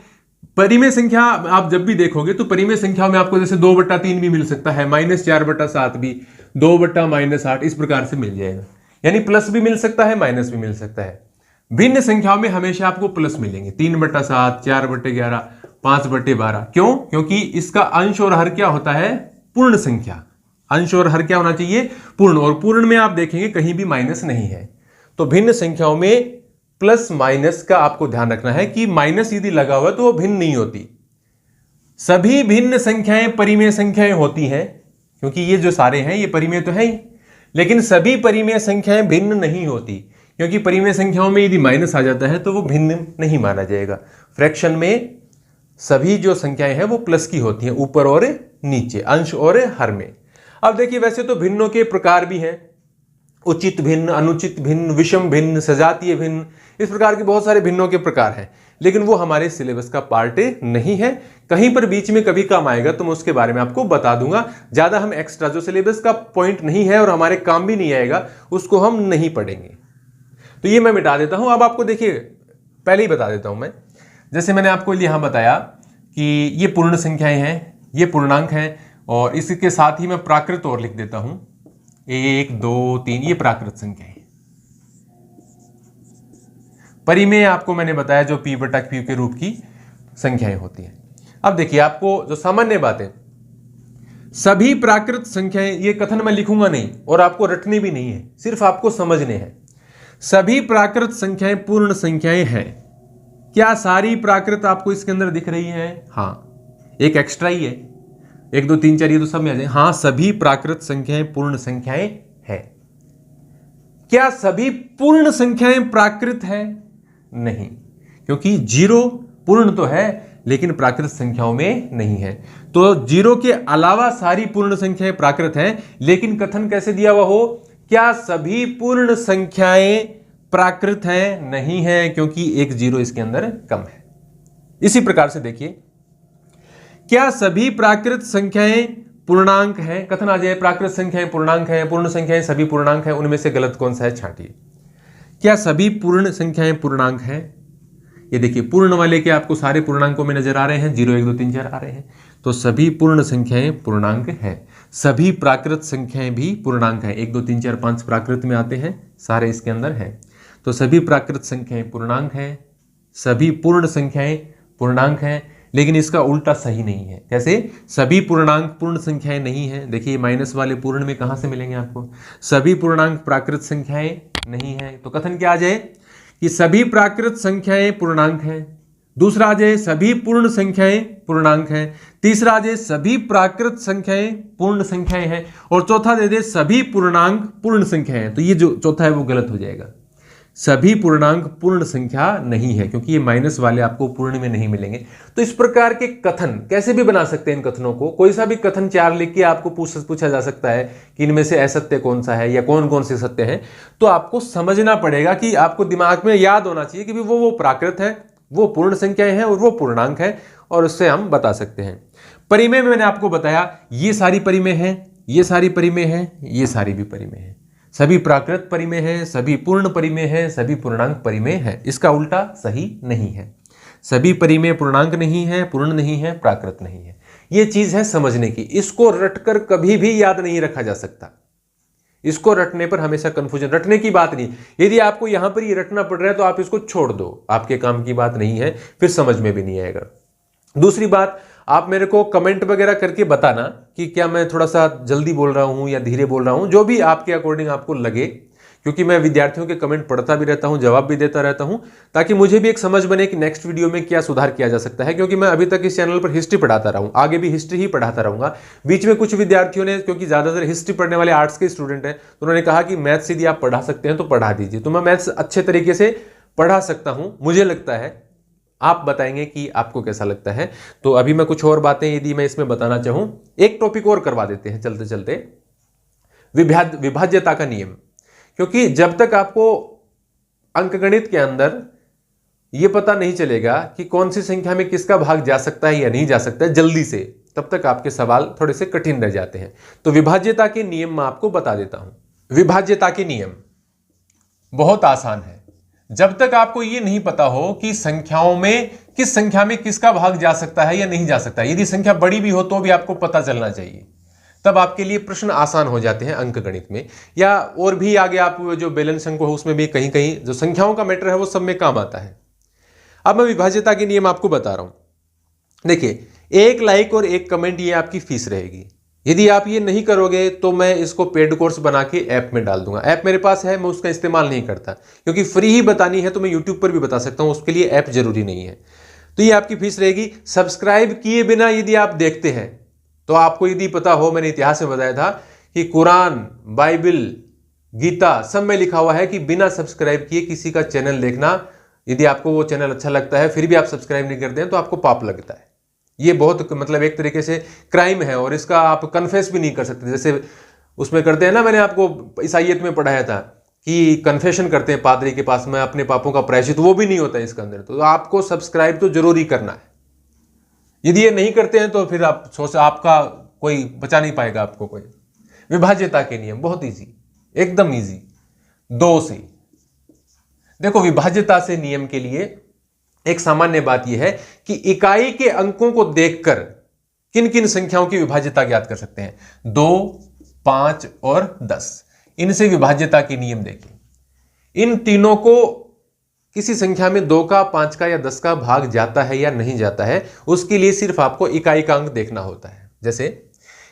परिमेय संख्या आप जब भी देखोगे तो परिमेय संख्याओं में आपको जैसे 2/3 भी मिल सकता है, -4/7 भी, 2/-8, इस प्रकार से मिल जाएगा। यानी प्लस भी मिल सकता है, माइनस भी मिल सकता है। भिन्न संख्याओं में हमेशा आपको प्लस मिलेंगे, 3/7, 4/11, 5/12। क्यों? क्योंकि इसका अंश और हर क्या होता है? पूर्ण संख्या। अंश और हर क्या होना चाहिए? पूर्ण। और पूर्ण में आप देखेंगे कहीं भी माइनस नहीं है। तो भिन्न संख्याओं में प्लस माइनस का आपको ध्यान रखना है कि माइनस यदि लगा हुआ तो वो भिन्न नहीं होती। सभी भिन्न संख्याएं परिमेय संख्याएं होती हैं, क्योंकि ये जो सारे हैं ये परिमेय तो है ही, लेकिन सभी परिमेय संख्याएं भिन्न नहीं होती, क्योंकि परिमेय संख्याओं में यदि माइनस आ जाता है तो वो भिन्न नहीं माना जाएगा। फ्रैक्शन में सभी जो संख्याएं हैं वो प्लस की होती हैं, ऊपर और नीचे, अंश और हर में। अब देखिए, वैसे तो भिन्नों के प्रकार भी हैं, उचित भिन्न, अनुचित भिन्न, विषम भिन्न, सजातीय भिन्न, इस प्रकार के बहुत सारे भिन्नों के प्रकार हैं, लेकिन वो हमारे सिलेबस का पार्ट नहीं है। कहीं पर बीच में कभी काम आएगा तो मैं उसके बारे में आपको बता दूंगा। ज्यादा हम एक्स्ट्रा, जो सिलेबस का पॉइंट नहीं है और हमारे काम भी नहीं आएगा, उसको हम नहीं पढ़ेंगे। तो ये मैं मिटा देता हूं। अब आपको देखिए, पहले ही बता देता हूं मैं, जैसे मैंने आपको यहां बताया कि ये पूर्ण संख्याएं हैं, ये पूर्णांक हैं, और इसके साथ ही मैं प्राकृत और लिख देता हूं, 1, 2, 3, ये प्राकृत संख्याएं। परिमेय आपको मैंने बताया जो P/Q के रूप की संख्याएं होती हैं। अब देखिए, आपको जो सामान्य बातें, सभी प्राकृत संख्याएं, ये कथन मैं लिखूंगा नहीं और आपको रटने भी नहीं है, सिर्फ आपको समझने हैं। सभी प्राकृत संख्याएं पूर्ण संख्याएं हैं। क्या सारी प्राकृत आपको इसके अंदर दिख रही है? हाँ, एक एक्स्ट्रा ही है, 1, 2, 3, 4 ये तो सब में आ जाए। हाँ, सभी प्राकृत संख्याएं पूर्ण संख्याएं हैं। क्या सभी पूर्ण संख्याएं प्राकृत है? नहीं, क्योंकि 0 पूर्ण तो है लेकिन प्राकृत संख्याओं में नहीं है। तो 0 के अलावा सारी पूर्ण संख्याएं प्राकृत हैं, लेकिन कथन कैसे दिया हुआ हो? क्या सभी पूर्ण संख्याएं प्राकृत हैं? नहीं है, क्योंकि एक 0 इसके अंदर कम है। इसी प्रकार से देखिए, क्या सभी प्राकृत संख्याएं पूर्णांक हैं? कथन आ जाए प्राकृत संख्याएं पूर्णांक हैं, पूर्ण संख्याएं सभी पूर्णांक हैं, उनमें से गलत कौन सा है? छांटिए। क्या सभी पूर्ण संख्याएं पूर्णांक हैं? ये देखिए, पूर्ण वाले के आपको सारे पूर्णांकों में नजर आ रहे हैं, 0, 1, 2, 3, 4 आ रहे हैं। तो सभी पूर्ण संख्याएं पूर्णांक है। सभी प्राकृत संख्याएं भी पूर्णांक है। 1 2 3 4 5 प्राकृत में आते हैं, सारे इसके अंदर हैं। तो सभी प्राकृत संख्याएं पूर्णांक है, सभी पूर्ण संख्याएं पूर्णांक हैं। लेकिन इसका उल्टा सही नहीं है। कैसे? सभी पूर्णांक पूर्ण संख्याएं नहीं है। देखिए माइनस वाले पूर्ण में कहां से मिलेंगे आपको? सभी पूर्णांक प्राकृत संख्याएं नहीं है। तो कथन क्या आ जाए कि सभी प्राकृत संख्याएं पूर्णांक हैं। दूसरा आ जाए सभी पूर्ण संख्याएं पूर्णांक हैं। तीसरा आ जाए सभी प्राकृत संख्याएं पूर्ण संख्याएं हैं। और चौथा दे दे सभी पूर्णांक पूर्ण संख्याएं हैं। तो ये जो चौथा है वो गलत हो जाएगा। सभी पूर्णांक पूर्ण संख्या नहीं है, क्योंकि ये माइनस वाले आपको पूर्ण में नहीं मिलेंगे। तो इस प्रकार के कथन कैसे भी बना सकते हैं। इन कथनों को कोई सा भी कथन 4 लिख के आपको पूछा जा सकता है कि इनमें से असत्य कौन सा है या कौन कौन से सत्य हैं। तो आपको समझना पड़ेगा कि आपको दिमाग में याद होना चाहिए कि वो प्राकृत है, वो पूर्ण संख्याएं हैं और वो पूर्णांक है, और उससे हम बता सकते हैं। परिमेय में मैंने आपको बताया ये सारी परिमेय हैं, ये सारी परिमेय हैं, ये सारी भी परिमेय हैं। सभी प्राकृत परिमेय हैं, सभी पूर्ण परिमेय हैं, सभी पूर्णांक परिमेय हैं। इसका उल्टा सही नहीं है। सभी परिमेय पूर्णांक नहीं है, पूर्ण नहीं है, प्राकृत नहीं है। ये चीज है समझने की। इसको रटकर कभी भी याद नहीं रखा जा सकता। इसको रटने पर हमेशा कंफ्यूजन, रटने की बात नहीं। यदि आपको यहां पर ये रटना पड़ रहा है तो आप इसको छोड़ दो, आपके काम की बात नहीं है, फिर समझ में भी नहीं आएगा। दूसरी बात, आप मेरे को कमेंट वगैरह करके बताना कि क्या मैं थोड़ा सा जल्दी बोल रहा हूं या धीरे बोल रहा हूं, जो भी आपके अकॉर्डिंग आपको लगे, क्योंकि मैं विद्यार्थियों के कमेंट पढ़ता भी रहता हूं, जवाब भी देता रहता हूं, ताकि मुझे भी एक समझ बने कि नेक्स्ट वीडियो में क्या सुधार किया जा सकता है। क्योंकि मैं अभी तक इस चैनल पर हिस्ट्री पढ़ाता रहा हूं, आगे भी हिस्ट्री ही पढ़ाता रहूंगा। बीच में कुछ विद्यार्थियों ने, क्योंकि ज्यादातर हिस्ट्री पढ़ने वाले आर्ट्स के स्टूडेंट हैं, तो उन्होंने कहा कि मैथ्स यदि आप पढ़ा सकते हैं तो पढ़ा दीजिए। तो मैं मैथ्स अच्छे तरीके से पढ़ा सकता हूं, मुझे लगता है। आप बताएंगे कि आपको कैसा लगता है। तो अभी मैं कुछ और बातें यदि मैं इसमें बताना चाहूं, एक टॉपिक और करवा देते हैं चलते चलते, विभाज्यता का नियम। क्योंकि जब तक आपको अंकगणित के अंदर यह पता नहीं चलेगा कि कौन सी संख्या में किसका भाग जा सकता है या नहीं जा सकता है जल्दी से, तब तक आपके सवाल थोड़े से कठिन रह जाते हैं। तो विभाज्यता के नियम मैं आपको बता देता हूं। विभाज्यता के नियम बहुत आसान है। जब तक आपको यह नहीं पता हो कि संख्याओं में किस संख्या में किसका भाग जा सकता है या नहीं जा सकता, यदि संख्या बड़ी भी हो तो भी आपको पता चलना चाहिए, तब आपके लिए प्रश्न आसान हो जाते हैं अंकगणित में। या और भी आगे आप जो बैलेंस अंक हो उसमें भी कहीं कहीं जो संख्याओं का मैटर है वो सब में काम आता है। अब मैं विभाज्यता के नियम आपको बता रहा हूं। देखिए, 1 लाइक और 1 कमेंट ये आपकी फीस रहेगी। यदि आप ये नहीं करोगे तो मैं इसको पेड कोर्स बना के ऐप में डाल दूंगा। ऐप मेरे पास है, मैं उसका इस्तेमाल नहीं करता, क्योंकि फ्री ही बतानी है तो मैं यूट्यूब पर भी बता सकता हूं, उसके लिए ऐप जरूरी नहीं है। तो ये आपकी फीस रहेगी। सब्सक्राइब किए बिना यदि आप देखते हैं तो आपको यदि पता हो, मैंने इतिहास में बताया था कि कुरान, बाइबल, गीता सब में लिखा हुआ है कि बिना सब्सक्राइब किए किसी का चैनल देखना, यदि आपको वो चैनल अच्छा लगता है फिर भी आप सब्सक्राइब नहीं करते हैं तो आपको पाप लगता है। ये बहुत मतलब एक तरीके से क्राइम है, और इसका आप कन्फेस भी नहीं कर सकते। जैसे उसमें करते हैं ना, मैंने आपको ईसाईयत में पढ़ाया था कि कन्फेशन करते हैं पादरी के पास में अपने पापों का प्रायश्चित, वो भी नहीं होता है इसके अंदर। तो आपको सब्सक्राइब तो जरूरी करना है। यदि ये नहीं करते हैं तो फिर आप सोच, आपका कोई बचा नहीं पाएगा आपको कोई। विभाज्यता के नियम बहुत इजी, एकदम इजी, 2 से। देखो, विभाज्यता से नियम के लिए एक सामान्य बात यह है कि इकाई के अंकों को देखकर किन किन संख्याओं की विभाज्यता ज्ञात कर सकते हैं। 2, 5 और 10, इनसे विभाज्यता के नियम देखिए। इन तीनों को किसी संख्या में 2 का, 5 का या 10 का भाग जाता है या नहीं जाता है, उसके लिए सिर्फ आपको इकाई का अंक देखना होता है। जैसे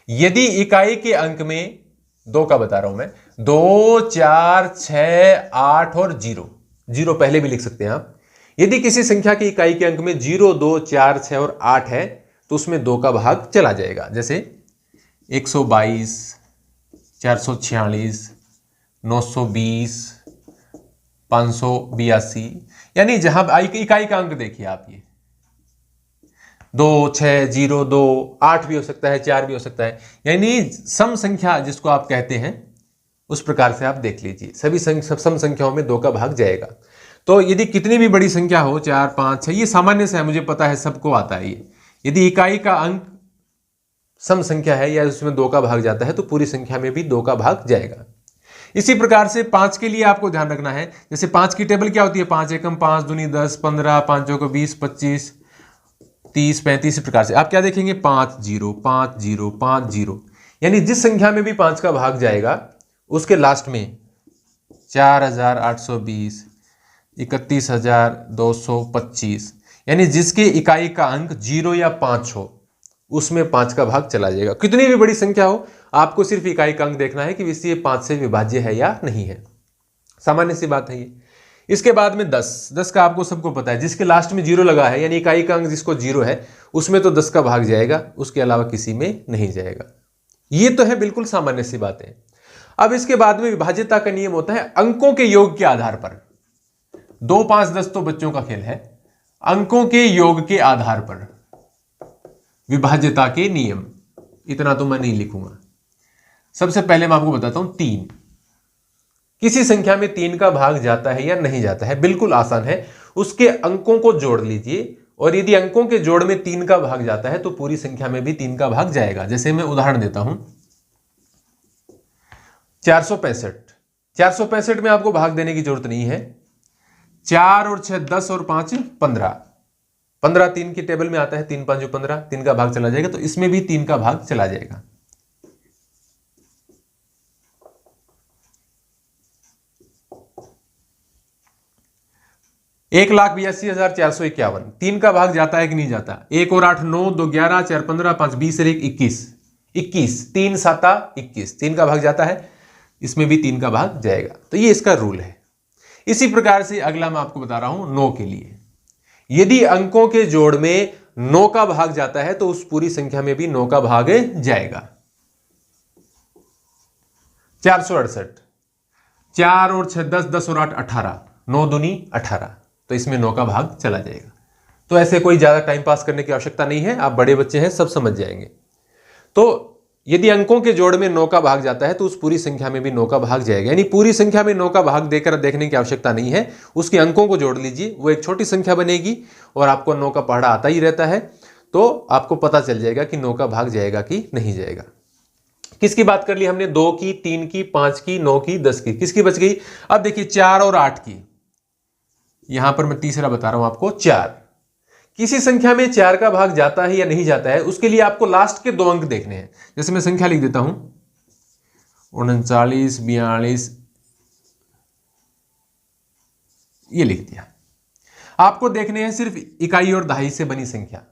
यदि इकाई के अंक में 2 का बता रहा हूं मैं, 2, 4, 6, 8 और 0 पहले भी लिख सकते हैं आप। यदि किसी संख्या की इकाई के अंक में 0, 2, 4, 6 और 8 है तो उसमें 2 का भाग चला जाएगा। जैसे 122, 446, 920, 582, यानी जहां इकाई का अंक देखिए आप, ये 2, 6, 0, 2, 8 भी हो सकता है, 4 भी हो सकता है, यानी सम संख्या जिसको आप कहते हैं, उस प्रकार से आप देख लीजिए। सभी सम संख्याओं में 2 का भाग जाएगा। तो यदि कितनी भी बड़ी संख्या हो, 4, 5, 6, ये सामान्य से है, मुझे पता है, सबको आता है ये। यदि इकाई का अंक सम संख्या है या उसमें 2 का भाग जाता है तो पूरी संख्या में भी 2 का भाग जाएगा। इसी प्रकार से 5 के लिए आपको ध्यान रखना है। जैसे 5 की टेबल क्या होती है, 5 एकम 5 दूनी 10, 15, 5 चौको 20, 25, 30, 35 प्रकार से आप क्या देखेंगे 5 0 5 0 5 0, यानी जिस संख्या में भी 5 का भाग जाएगा उसके लास्ट में 4820, 31225, यानी जिसके इकाई का अंक 0 या 5 हो उसमें 5 का भाग चला जाएगा। कितनी भी बड़ी संख्या हो आपको सिर्फ इकाई का अंक देखना है कि ये 5 से विभाज्य है या नहीं है। सामान्य सी बात है ये। इसके बाद में 10 का आपको सबको पता है, जिसके लास्ट में 0 लगा है यानी इकाई का अंक जिसको 0 है उसमें तो 10 का भाग जाएगा, उसके अलावा किसी में नहीं जाएगा। ये तो है बिल्कुल सामान्य सी बात है। अब इसके बाद में विभाज्यता का नियम होता है अंकों के योग के आधार पर। 2 5 10 तो बच्चों का खेल है, अंकों के योग के आधार पर विभाज्यता के नियम, इतना तो मैं नहीं लिखूंगा। सबसे पहले मैं आपको बताता हूं 3, किसी संख्या में 3 का भाग जाता है या नहीं जाता है, बिल्कुल आसान है। उसके अंकों को जोड़ लीजिए और यदि अंकों के जोड़ में 3 का भाग जाता है तो पूरी संख्या में भी 3 का भाग जाएगा। जैसे मैं उदाहरण देता हूं 465 में आपको भाग देने की जरूरत नहीं है। 4 और 6 10 और 5 15, 15 3 की टेबल में आता है, 3 5 15, 3 का भाग चला जाएगा, तो इसमें भी 3 का भाग चला जाएगा। एक 1,82,451, 3 का भाग जाता है कि नहीं जाता? 1 और 8 9, 2 11, 4 15, 5 20 और 1 21, 3 7 21, 3 का भाग जाता है, इसमें भी 3 का भाग जाएगा। तो ये इसका रूल है। इसी प्रकार से अगला मैं आपको बता रहा हूं 9 के लिए। यदि अंकों के जोड़ में 9 का भाग जाता है तो उस पूरी संख्या में भी 9 का भाग जाएगा। 468, 4 और 6 10, 10 और 8 18, 9 दूनी 18, तो इसमें 9 का भाग चला जाएगा। तो ऐसे कोई ज्यादा टाइम पास करने की आवश्यकता नहीं है, आप बड़े बच्चे हैं, सब समझ जाएंगे। तो यदि अंकों के जोड़ में 9 का भाग जाता है तो उस पूरी संख्या में भी 9 का भाग जाएगा। यानी पूरी संख्या में 9 का भाग देकर देखने की आवश्यकता नहीं है, उसके अंकों को जोड़ लीजिए, वो एक छोटी संख्या बनेगी और आपको 9 का पहाड़ा आता ही रहता है, तो आपको पता चल जाएगा कि 9 का भाग जाएगा कि नहीं जाएगा। किसकी बात कर ली हमने? 2 की, 3 की, 5 की, 9 की, 10 की। किसकी बच गई? अब देखिए 4 और 8 की। यहां पर मैं तीसरा बता रहा हूं आपको, 4। किसी संख्या में 4 का भाग जाता है या नहीं जाता है, उसके लिए आपको लास्ट के 2 अंक देखने हैं। जैसे मैं संख्या लिख देता हूं 39 42, ये लिख दिया। आपको देखने हैं सिर्फ इकाई और दहाई से बनी संख्या,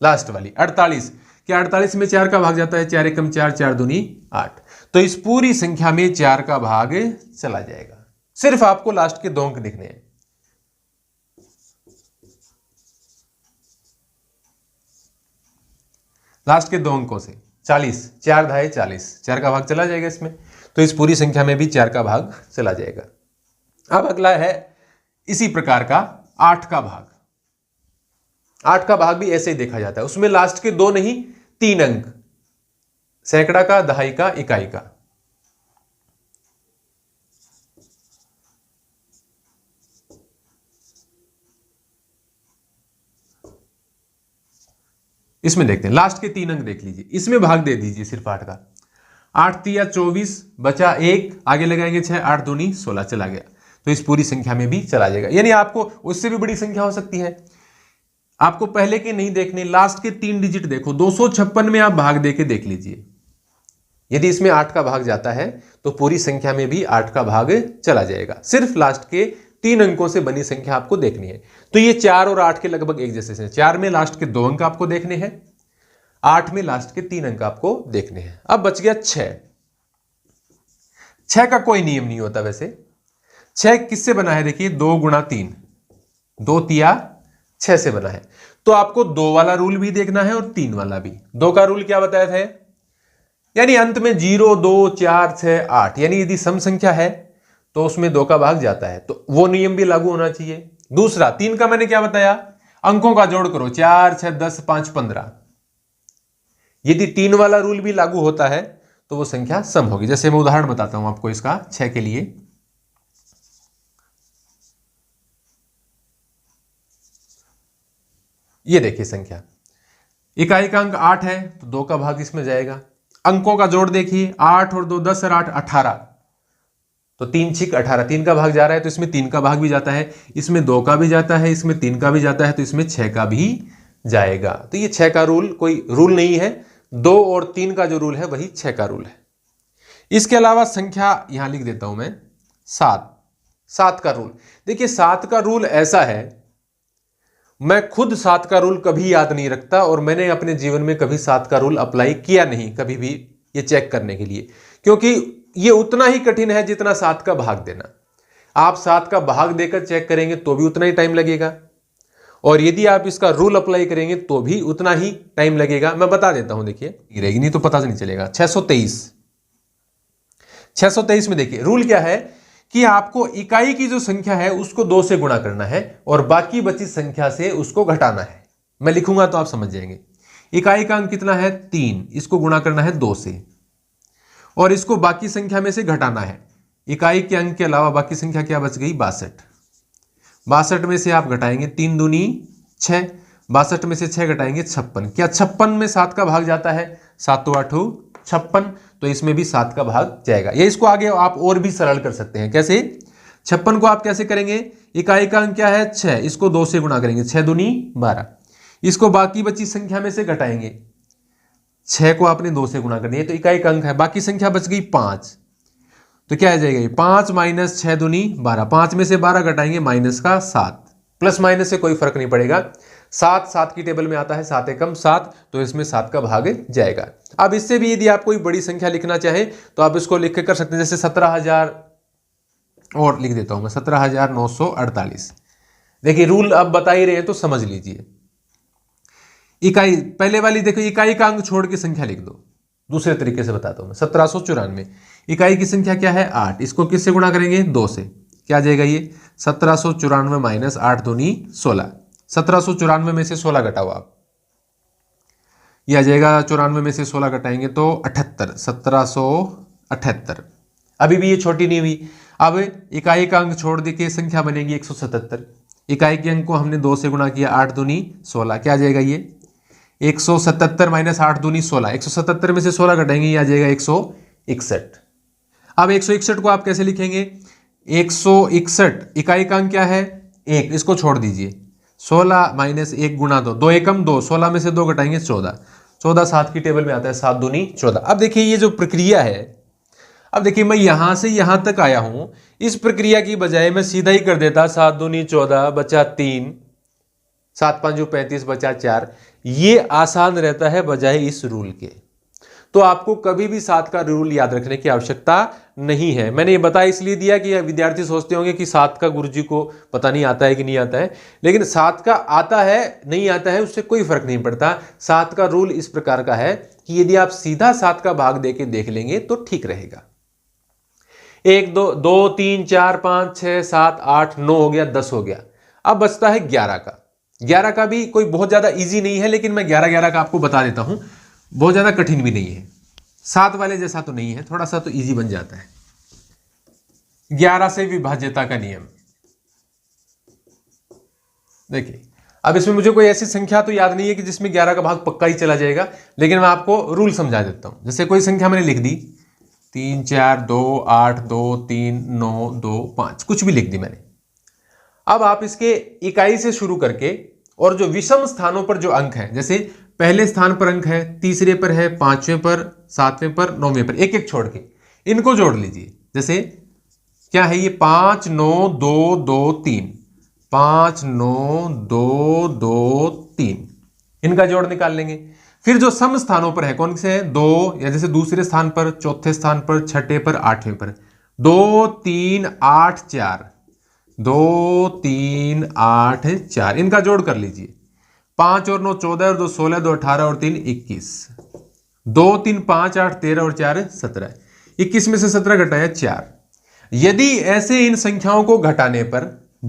लास्ट वाली 48। क्या 48 में 4 का भाग जाता है? 4 एकम 4, 4 दूनी 8, तो इस पूरी संख्या में 4 का भाग चला जाएगा। सिर्फ आपको लास्ट के 2 अंक दिखने हैं। लास्ट के 2 अंकों से 40, 4 दहाई 40, 4 का भाग चला जाएगा इसमें, तो इस पूरी संख्या में भी 4 का भाग चला जाएगा। अब अगला है इसी प्रकार का 8 का भाग। 8 का भाग भी ऐसे ही देखा जाता है, उसमें लास्ट के 2 नहीं 3 अंक, सैकड़ा का, दहाई का, इकाई का। इसमें देखते हैं, लास्ट के 3 अंक देख लीजिए, इसमें भाग दे दीजिए सिर्फ 8 का। 8 तिया 24, बचा 1, आगे लगाएंगे 6, 8 दूनी 16, चला गया, तो इस पूरी संख्या में भी चला जाएगा। यानी आपको उससे भी बड़ी संख्या हो सकती है, आपको पहले के नहीं देखने, लास्ट के 3 डिजिट देखो। 256 में आप भाग देके देख लीजिए, यदि इसमें 8 का भाग जाता है तो पूरी संख्या में भी 8 का भाग चला जाएगा। सिर्फ लास्ट के 3 अंकों से बनी संख्या आपको देखनी है। तो ये 4 और 8 के लगभग एक जैसे हैं। 4 में लास्ट के 2 अंक आपको देखने हैं, 8 में लास्ट के 3 अंक आपको देखने हैं। अब बच गया 6। 6 का कोई नियम नहीं होता वैसे। 6 किससे बना है? देखिए 2 गुणा 3, 2 तिया 6 से बना है। तो आपको 2 वाला रूल भी देखना है और 3 वाला भी। 2 का रूल क्या बताया था? यानी अंत में 0 2 4 6 8, यानी यदि सम संख्या है तो उसमें 2 का भाग जाता है, तो वो नियम भी लागू होना चाहिए। दूसरा 3 का मैंने क्या बताया? अंकों का जोड़ करो, 4 6 10 5 15। यदि 3 वाला रूल भी लागू होता है तो वो संख्या सम होगी। जैसे मैं उदाहरण बताता हूं आपको इसका 6 के लिए। ये देखिए संख्या, इकाई का अंक 8 है तो 2 का भाग इसमें जाएगा। अंकों का जोड़ देखिए, 8 और 2 10 और 8 18, तो 3 6 18, 3 का भाग जा रहा है तो इसमें 3 का भाग भी जाता है, इसमें 2 का भी जाता है, इसमें 3 का भी जाता है, तो इसमें 6 का भी जाएगा। तो ये 6 का रूल कोई रूल नहीं है, 2 और 3 का जो रूल है वही 6 का रूल है। इसके अलावा संख्या यहां लिख देता हूं मैं 7। 7 का रूल, देखिए 7 का रूल ऐसा है, मैं खुद 7 का रूल कभी याद नहीं रखता और मैंने अपने जीवन में कभी 7 का रूल अप्लाई किया नहीं कभी भी, ये चेक करने के लिए, क्योंकि ये उतना ही कठिन है जितना 7 का भाग देना। आप 7 का भाग देकर चेक करेंगे तो भी उतना ही टाइम लगेगा, और यदि आप इसका रूल अप्लाई करेंगे तो भी उतना ही टाइम लगेगा। मैं बता देता हूं, देखिए गिरेगी नहीं तो पता नहीं चलेगा। 623 में देखिए रूल क्या है कि आपको इकाई की जो संख्या है उसको 2 से गुणा करना है और बाकी बची संख्या से उसको घटाना है। मैं लिखूंगा तो आप समझ जाएंगे। इकाई का अंक कितना है 3, इसको गुणा करना है 2 से और इसको बाकी संख्या में से घटाना है। इकाई के अंक के अलावा बाकी संख्या क्या बच गई 62। 62 में से आप घटाएंगे 3 दूनी 6, 62 में से 6 घटाएंगे 56। क्या 56 में 7 का भाग जाता है? 7 8 56, तो इसमें भी 7 का भाग जाएगा। ये इसको आगे आप और भी सरल कर सकते हैं। कैसे? 56 को आप कैसे करेंगे? इकाई का अंक क्या है 6, इसको 2 से गुणा करेंगे, 6 दूनी 12, इसको बाकी बची संख्या में से घटाएंगे, 6 को आपने 2 से गुणा कर दिया तो इकाई का अंक है, बाकी संख्या बच गई 5, तो क्या आ जाएगा ये 5 माइनस 6 दूनी 12, 5 में से 12 घटाएंगे माइनस का 7, प्लस माइनस से कोई फर्क नहीं पड़ेगा। 7 की टेबल में आता है 7 एकम 7, तो इसमें 7 का भाग जाएगा। अब इससे भी यदि आप कोई बड़ी संख्या लिखना चाहे तो आप इसको लिख के कर सकते हैं, जैसे 17,000 और लिख देता हूं मैं 17,948। देखिए रूल अब बता ही रहे हैं तो समझ लीजिए। इकाई पहले वाली देखो, इकाई का अंक छोड़ के संख्या लिख दो। दूसरे तरीके से बताता हूं मैं 1794, इकाई की संख्या क्या है 8, इसको किससे गुणा करेंगे 2 से, क्या आ जाएगा ये 1794 माइनस 8 दूनी 16। 1794 में से 16 घटाओ आप, ये आ जाएगा 94 में से 16 घटाएंगे तो 78, 1778। अभी भी ये छोटी नहीं हुई। अब इकाई का अंक छोड़ दे के संख्या बनेगी 177, इकाई के अंक को हमने 2 से गुणा किया, 8 दूनी 16, क्या आ जाएगा ये 177 माइनस 8 दूनी 16, 177 में से 16 घटाएंगे, ये आ जाएगा 161। अब 161 को आप कैसे लिखेंगे? 161 इकाई का अंक क्या है 1, इसको छोड़ दीजिए, 16 माइनस 1 गुणा 2, 2 एकम 2, 16 में से 2 घटाएंगे 14, 14 7 की टेबल में आता है, 7 दूनी 14। अब देखिए ये जो प्रक्रिया है, अब देखिए मैं यहां से यहां तक आया हूं, इस प्रक्रिया की बजाय मैं सीधा ही कर देता 7 दूनी 14 बचा 3, 7 5 35 बचा 4, ये आसान रहता है बजाय इस रूल के। तो आपको कभी भी 7 का रूल याद रखने की आवश्यकता नहीं है। मैंने ये बता इसलिए दिया कि विद्यार्थी सोचते होंगे कि 7 का गुरुजी को पता नहीं आता है कि नहीं आता है, लेकिन 7 का आता है नहीं आता है उससे कोई फर्क नहीं पड़ता। 7 का रूल इस प्रकार का है कि यदि आप सीधा 7 का भाग देके देख लेंगे तो ठीक रहेगा। 1 2 3 4 5 6 7 8 9 हो गया, 10 हो गया। अब बचता है 11 का। 11 का भी कोई बहुत ज्यादा इजी नहीं है, लेकिन मैं 11 का आपको बता देता हूं, बहुत ज्यादा कठिन भी नहीं है, 7 वाले जैसा तो नहीं है, थोड़ा सा तो इजी बन जाता है। 11 से विभाज्यता का नियम देखिए, अब इसमें मुझे कोई ऐसी संख्या तो याद नहीं है कि जिसमें 11 का भाग पक्का ही चला जाएगा, लेकिन मैं आपको रूल समझा देता हूं। जैसे कोई संख्या मैंने लिख दी 3 4 2 8 2 3 9 2 5, कुछ भी लिख दी मैंने। अब आप इसके इकाई से शुरू करके और जो विषम स्थानों पर जो अंक है, जैसे पहले स्थान पर अंक है, तीसरे पर है, 5वें पर, 7वें पर, 9वें पर, एक एक छोड़ के इनको जोड़ लीजिए। जैसे क्या है ये 5 9 2 2 3, 5 9 2 2 3, इनका जोड़ निकाल लेंगे। फिर जो सम स्थानों पर है कौन से है 2, या जैसे दूसरे स्थान पर, चौथे स्थान पर, छठे पर, 8वें पर, 2 3 8 4, 2 3 8 4, इनका जोड़ कर लीजिए। 5 और 9 14 और 2 16, 2 18 और 3 21, 2 3 5 8 13 और 4 17, 21 में से 17 घटाया 4। यदि ऐसे इन संख्याओं को घटाने पर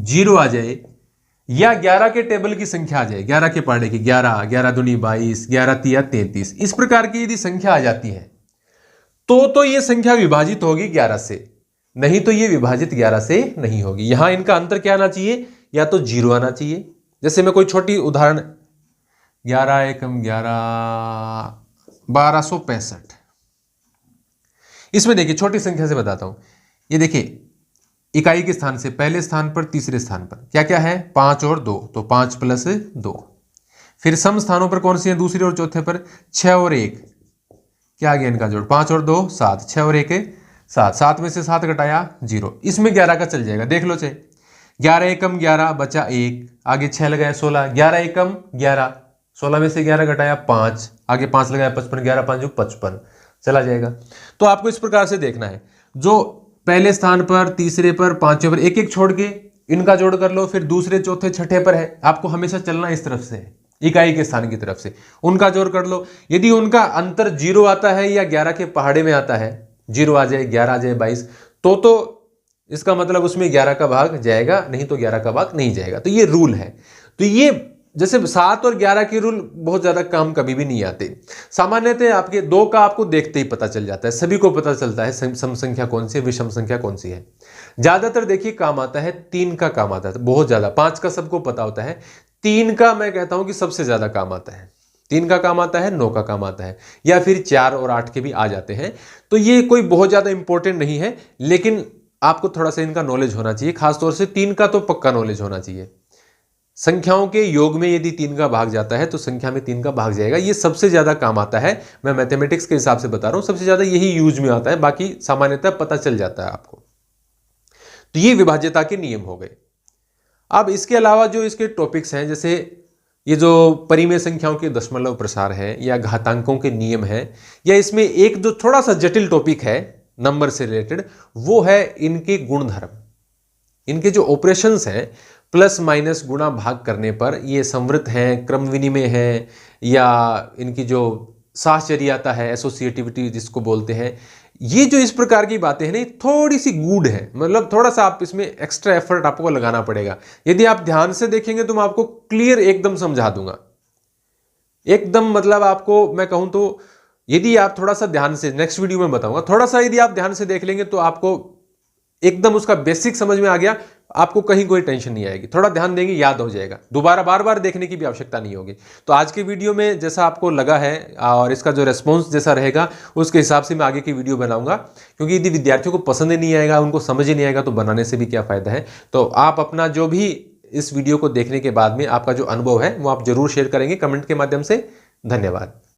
0 आ जाए या 11 के टेबल की संख्या आ जाए, 11 के पहाड़े की 11, 11 दूनी 22, 11 तिया 33, इस प्रकार की यदि संख्या आ जाती है तो ये संख्या विभाजित होगी 11 से, नहीं तो ये विभाजित 11 से नहीं होगी। यहां इनका अंतर क्या आना चाहिए, या तो 0 आना चाहिए। जैसे मैं कोई छोटी उदाहरण 11 एकम 11 1265, इसमें देखिए छोटी संख्या से बताता हूं। ये देखिए इकाई के स्थान से पहले स्थान पर, तीसरे स्थान पर क्या क्या है 5 और 2, तो 5 + 2, फिर सम स्थानों पर कौन सी है दूसरे और चौथे पर? 6 और 1, क्या आ गया इनका जोड़? 5 और 2 7, 6 और 1 7, 7 में से 7 घटाया 0, इसमें 11 का चल जाएगा, देख लो चाहे। 11 एकम 11 बचा 1, आगे 6 लगाया 16, 11 एकम 11, 16 में से 11 घटाया 5, आगे 5 लगाया 55, 11 5 55, चला जाएगा। तो आपको इस प्रकार से देखना है, जो पहले स्थान पर, तीसरे पर, पांचवें पर एक एक छोड़ के इनका जोड़ कर लो, फिर दूसरे चौथे छठे पर है, आपको हमेशा चलना इस तरफ से, इकाई के स्थान की तरफ से, उनका जोड़ कर लो। यदि उनका अंतर 0 आता है या 11 के पहाड़े में आता है, 0 आ जाए, 11 आ जाए, 22, तो इसका मतलब उसमें 11 का भाग जाएगा, नहीं तो 11 का भाग नहीं जाएगा। तो ये रूल है। तो ये जैसे 7 और 11 के रूल बहुत ज्यादा काम कभी भी नहीं आते। सामान्यतः आपके 2 का आपको देखते ही पता चल जाता है, सभी को पता चलता है सम संख्या कौन सी है, विषम संख्या कौन सी है। ज्यादातर देखिए काम आता है 3 का, काम आता है बहुत ज्यादा। 5 का सबको पता होता है, 3 का मैं कहता हूं कि सबसे ज्यादा काम आता है। 3 का काम आता है, 9 का काम आता है, या फिर 4 और 8 के भी आ जाते हैं। तो ये कोई बहुत ज्यादा इंपॉर्टेंट नहीं है, लेकिन आपको थोड़ा सा इनका नॉलेज होना चाहिए। खासतौर से 3 का तो पक्का नॉलेज होना चाहिए। संख्याओं के योग में यदि 3 का भाग जाता है तो संख्या में 3 का भाग जाएगा, ये सबसे ज्यादा काम आता है। मैं मैथमेटिक्स के हिसाब से बता रहा हूं, सबसे ज्यादा यही यूज में आता है, बाकी सामान्यतः पता चल जाता है आपको। तो ये विभाज्यता के नियम हो गए। अब इसके अलावा जो इसके टॉपिक्स हैं, जैसे ये जो परिमेय संख्याओं के दशमलव प्रसार है, या घातांकों के नियम है, या इसमें एक जो थोड़ा सा जटिल टॉपिक है नंबर से रिलेटेड, वो है इनके गुणधर्म। इनके जो ऑपरेशंस हैं, प्लस माइनस गुणा भाग करने पर ये संवृत हैं, क्रम विनिमय है, या इनकी जो साहचर्यता है, एसोसिएटिविटी जिसको बोलते हैं, ये जो इस प्रकार की बातें हैं ना, थोड़ी सी गूढ़ है। मतलब थोड़ा सा आप इसमें एक्स्ट्रा एफर्ट आपको लगाना पड़ेगा। यदि आप ध्यान से देखेंगे तो मैं आपको क्लियर एकदम समझा दूंगा, एकदम। मतलब आपको मैं कहूं तो यदि आप थोड़ा सा ध्यान से, नेक्स्ट वीडियो में बताऊंगा, थोड़ा सा यदि आप ध्यान से देख लेंगे तो आपको एकदम उसका बेसिक समझ में आ गया, आपको कहीं कोई टेंशन नहीं आएगी। थोड़ा ध्यान देंगे, याद हो जाएगा, दोबारा बार बार देखने की भी आवश्यकता नहीं होगी। तो आज के वीडियो में जैसा आपको लगा है और इसका जो रेस्पॉन्स जैसा रहेगा, उसके हिसाब से मैं आगे की वीडियो बनाऊंगा। क्योंकि यदि विद्यार्थियों को पसंद नहीं आएगा, उनको समझ ही नहीं आएगा, तो बनाने से भी क्या फायदा है। तो आप अपना जो भी इस वीडियो को देखने के बाद में आपका जो अनुभव है वो आप जरूर शेयर करेंगे कमेंट के माध्यम से। धन्यवाद।